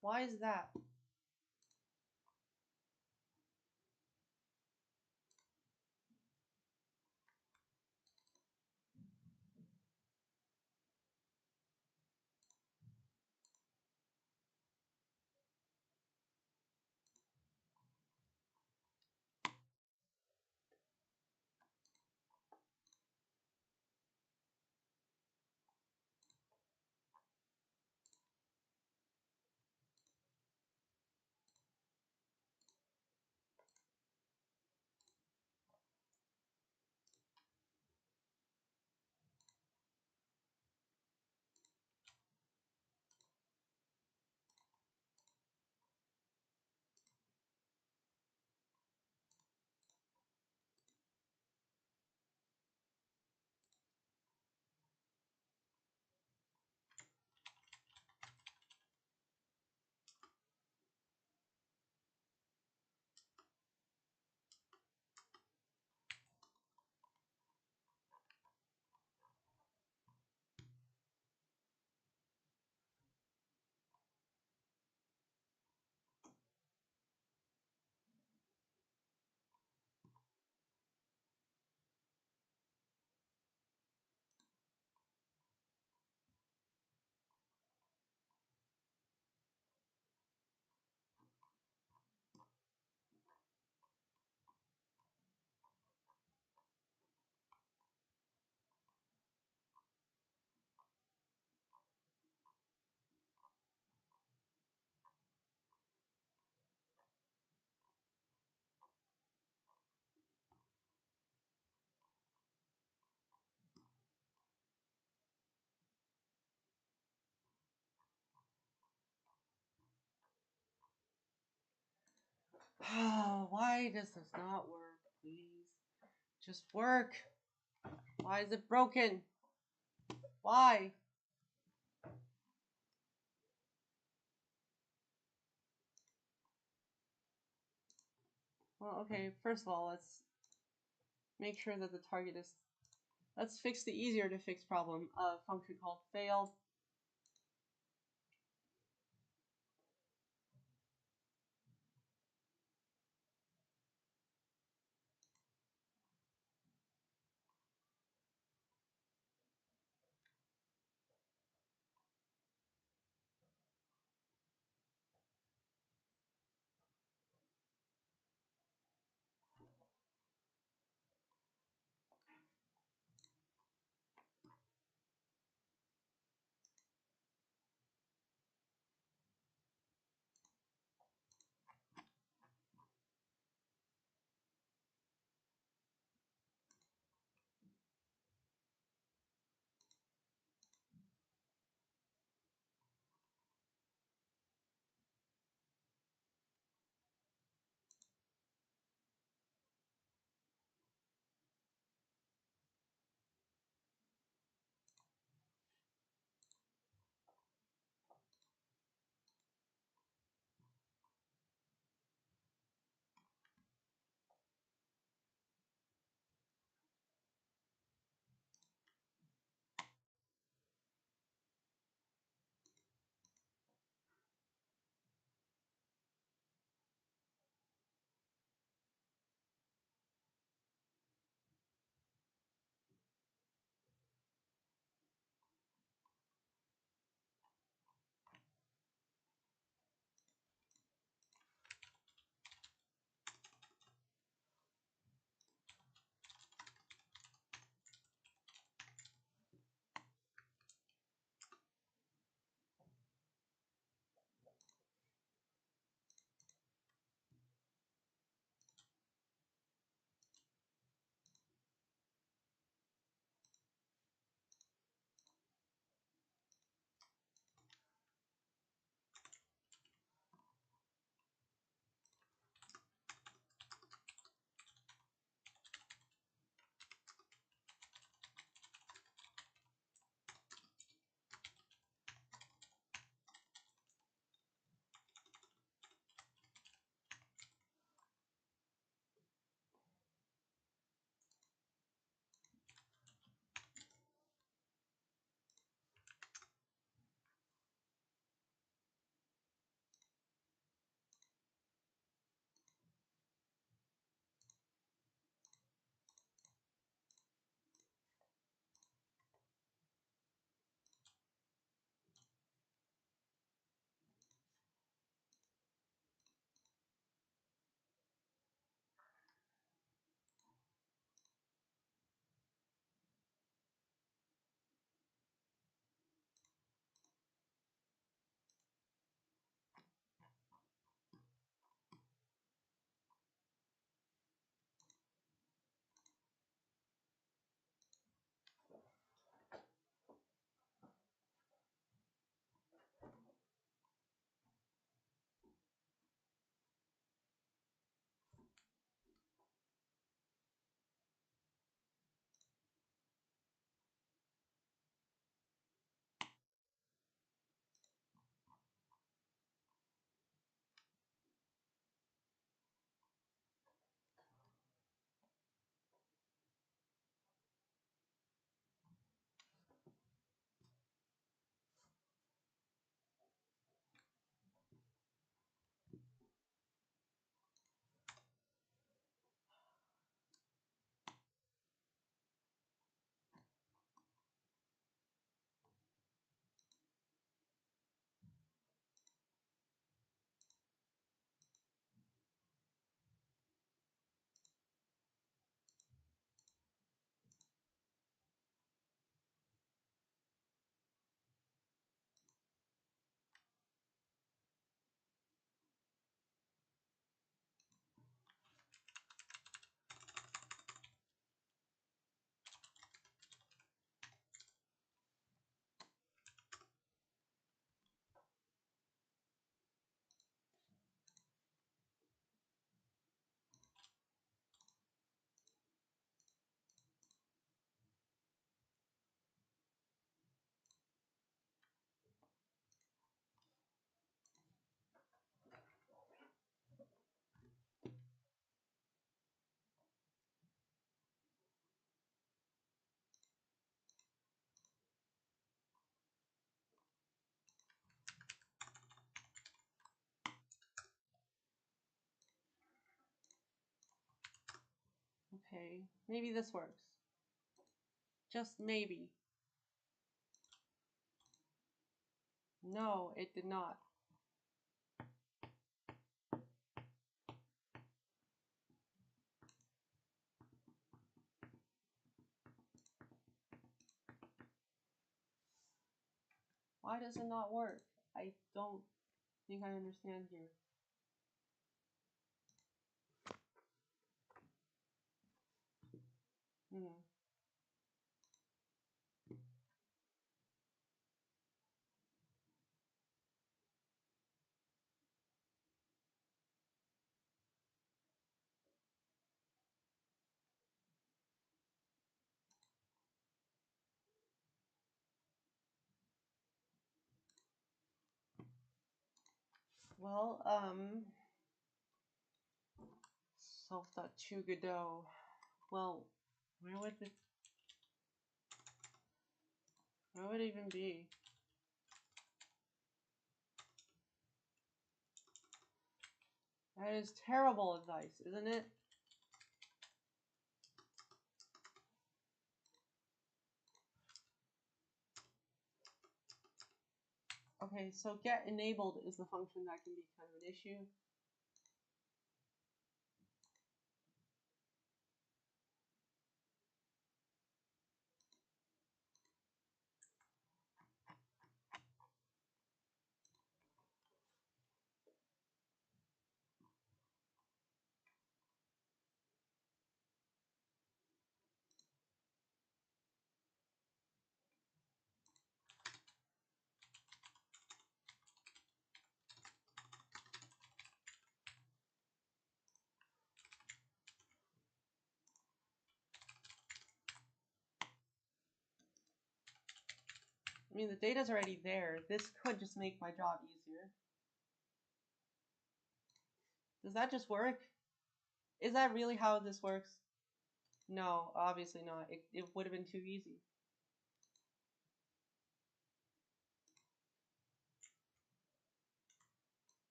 Why is that? Why does this not work? Please, just work. Why is it broken? Why? Well, okay, first of all, let's make sure that the target is... Let's fix the easier to fix problem. A function called fail. Okay, maybe this works. Just maybe. No, it did not. Why does it not work? I don't think I understand here. Hmm. Well, self.to Godot. Well, where would it even be? That is terrible advice, isn't it? Okay, so get enabled is the function that can be kind of an issue. I mean, the data's already there. This could just make my job easier. Does that just work? Is that really how this works? No, obviously not. It would have been too easy.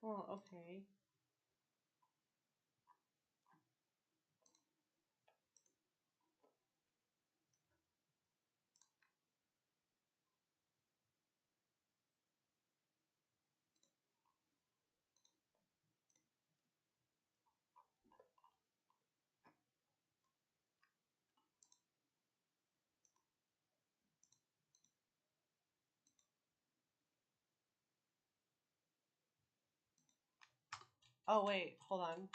Oh, okay. Oh, wait, hold on.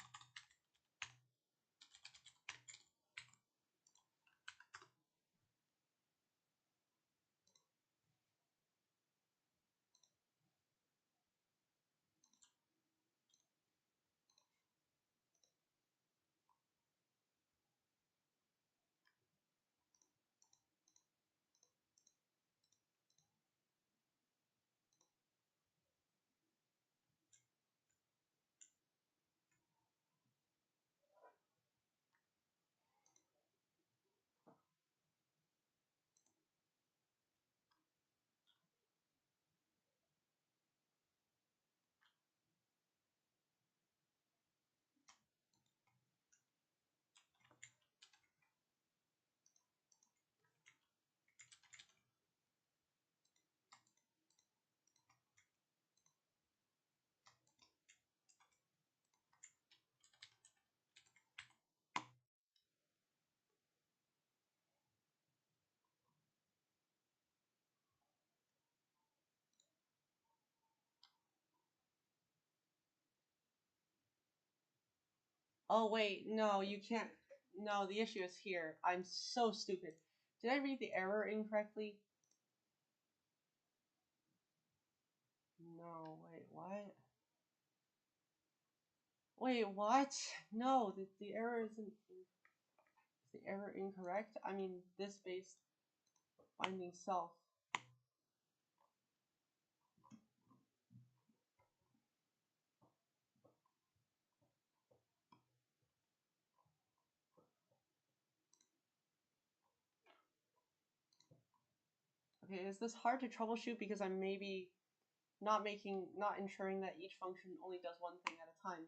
Oh wait, no, you can't. No, the issue is here. I'm so stupid. Did I read the error incorrectly? No, wait, what? Wait, what? No, the error isn't. Is the error incorrect? I mean, this base finding self. Okay, is this hard to troubleshoot because I'm maybe not ensuring that each function only does one thing at a time?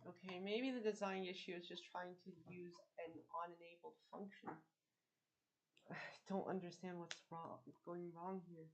Okay, maybe the design issue is just trying to use an unenabled function. I don't understand what's going wrong here.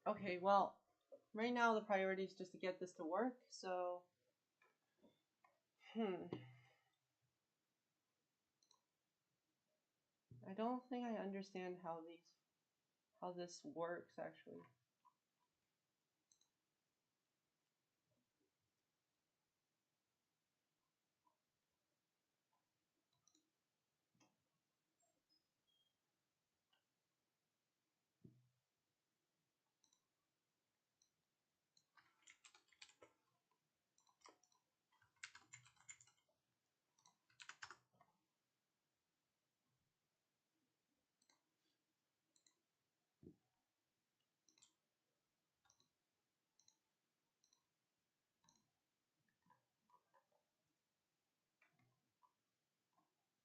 Okay, well, right now the priority is just to get this to work, so... I don't think I understand how this works, actually.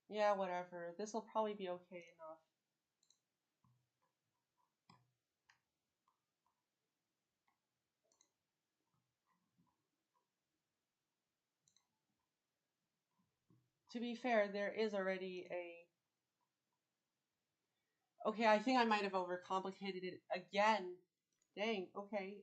Yeah, whatever. This will probably be okay enough. To be fair, there is already a... Okay, I think I might have overcomplicated it again. Dang, okay,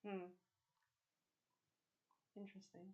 Hmm. Interesting.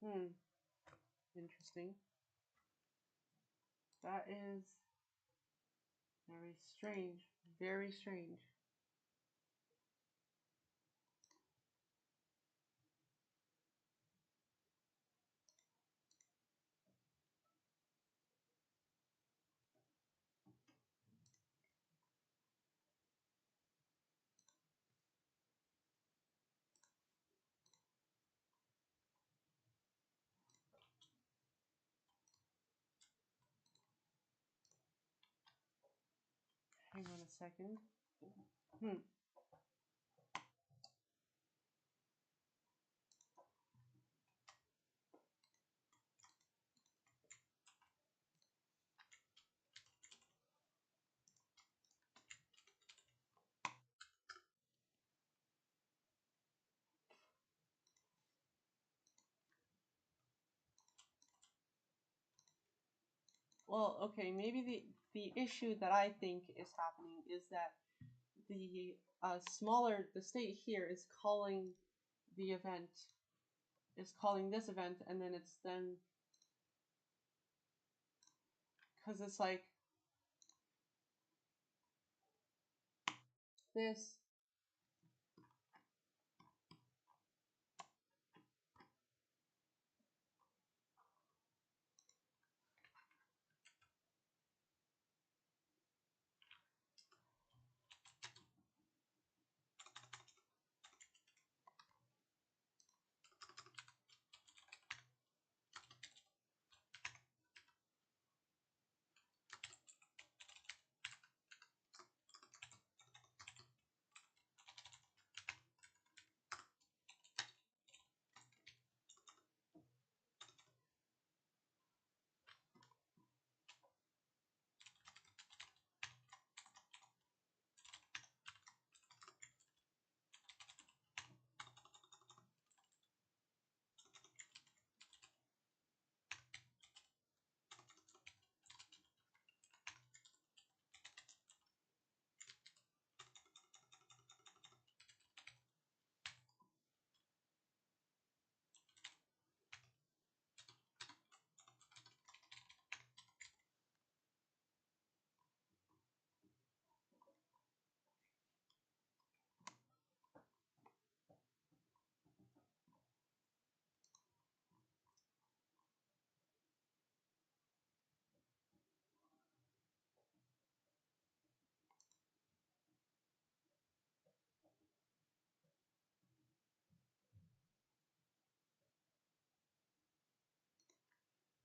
Hmm. Interesting. That is very strange. Very strange. Hang on a second. Hmm. Well, okay, maybe the issue that I think is happening is that the smaller the state here is calling the event is calling this event, and then it's then because it's like this.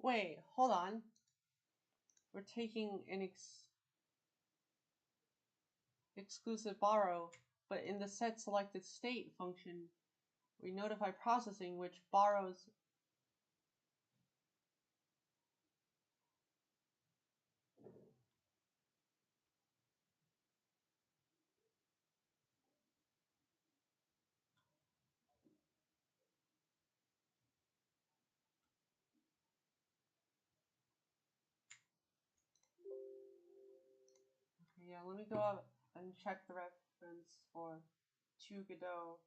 Wait, hold on. We're taking an exclusive borrow, but in the set selected state function, we notify processing which borrows. let me go up and check the reference for 2 Godot.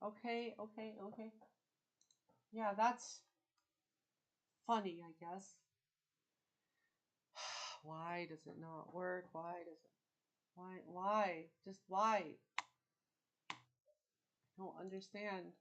Okay. Yeah, that's funny, I guess. Why does it not work? Why does it? Why? Just why? I don't understand.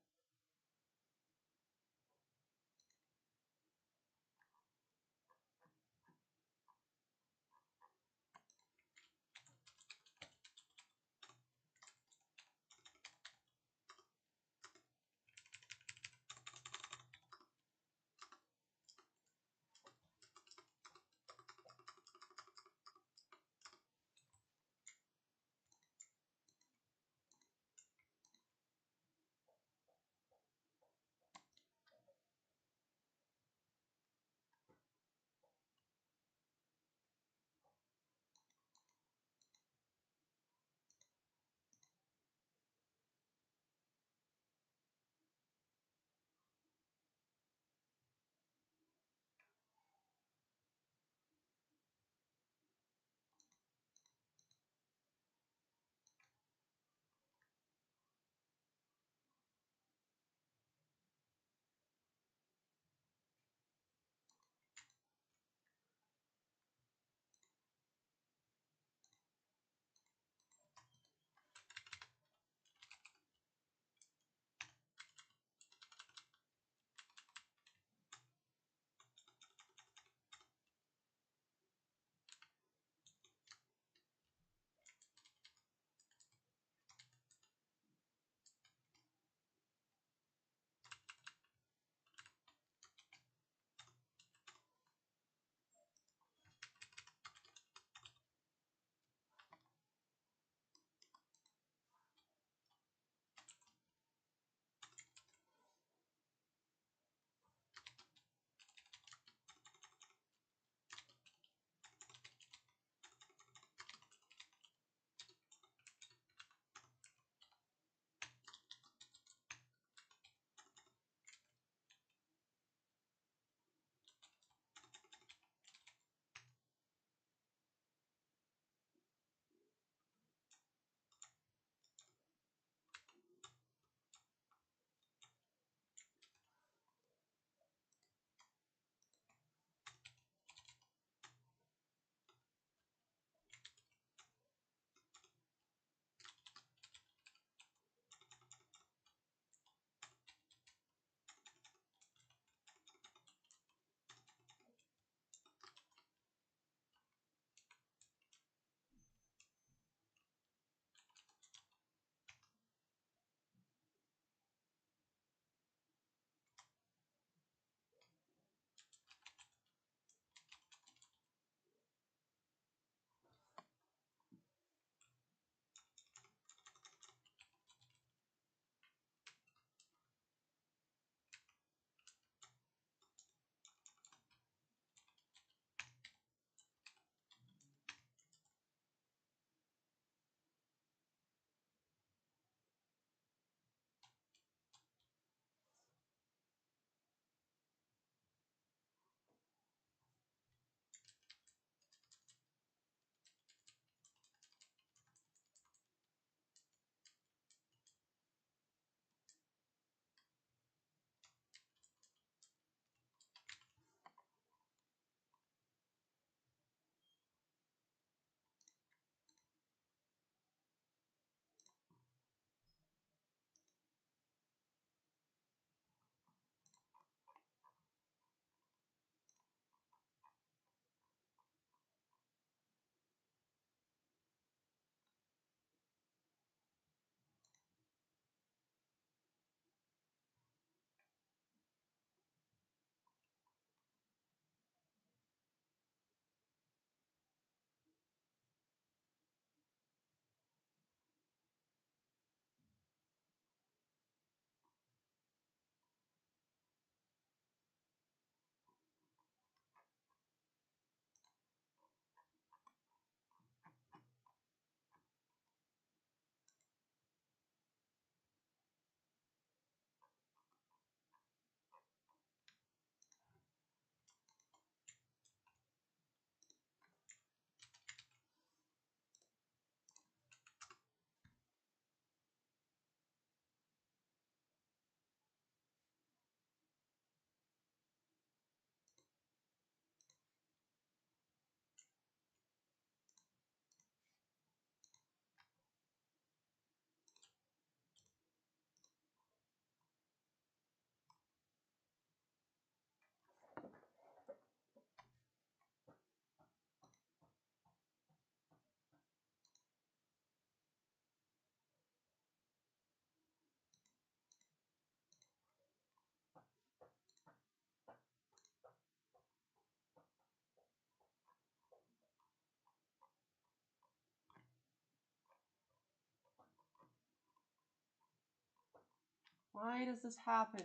Why does this happen?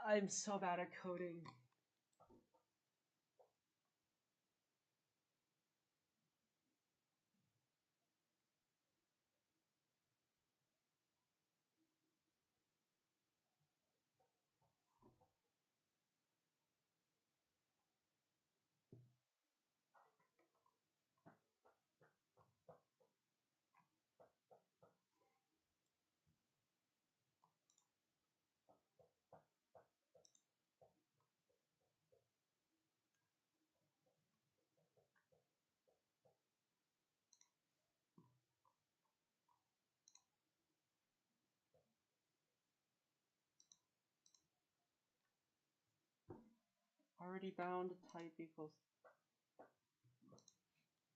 I'm so bad at coding. Already bound type equals.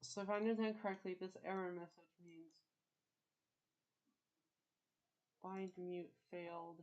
So if I understand correctly, this error message means bind mute failed.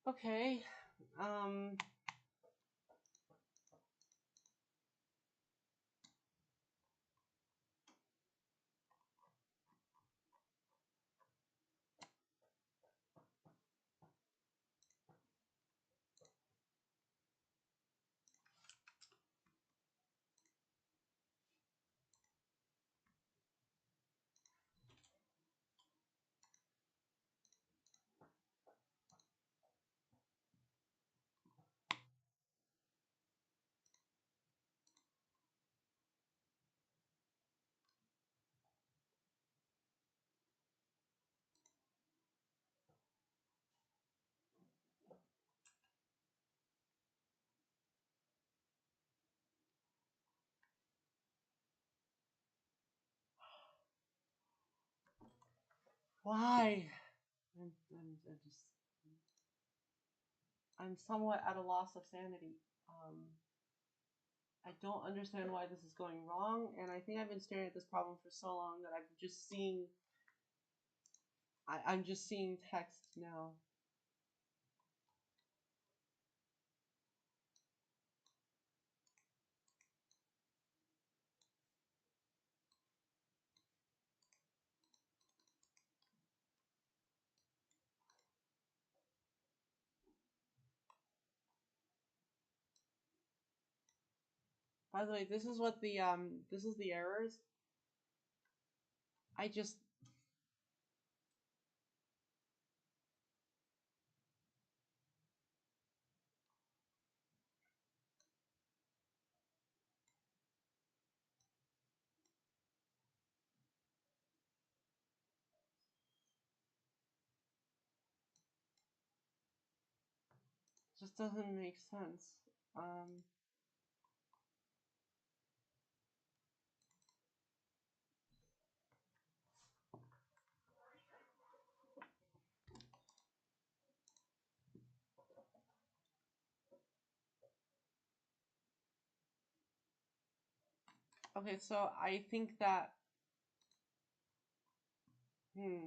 Okay. Why? I'm somewhat at a loss of sanity. I don't understand why this is going wrong, and I think I've been staring at this problem for so long that I'm just seeing. I'm just seeing text now. By the way, this is what the this is the errors. I just Just doesn't make sense. Okay, so I think that hmm.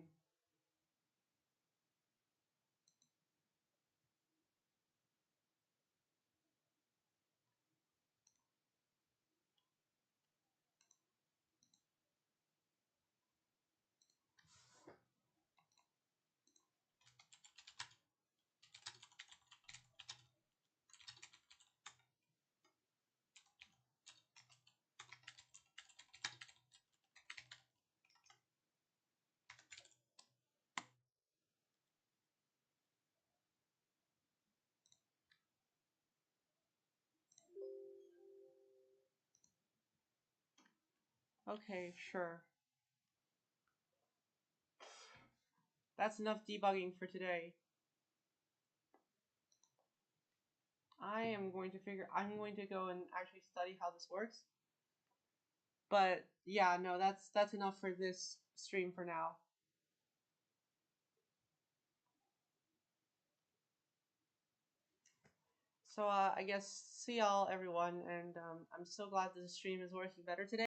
Okay, sure. That's enough debugging for today. I'm going to go and actually study how this works. But yeah, no, that's enough for this stream for now. So I guess see y'all everyone, and I'm so glad that the stream is working better today.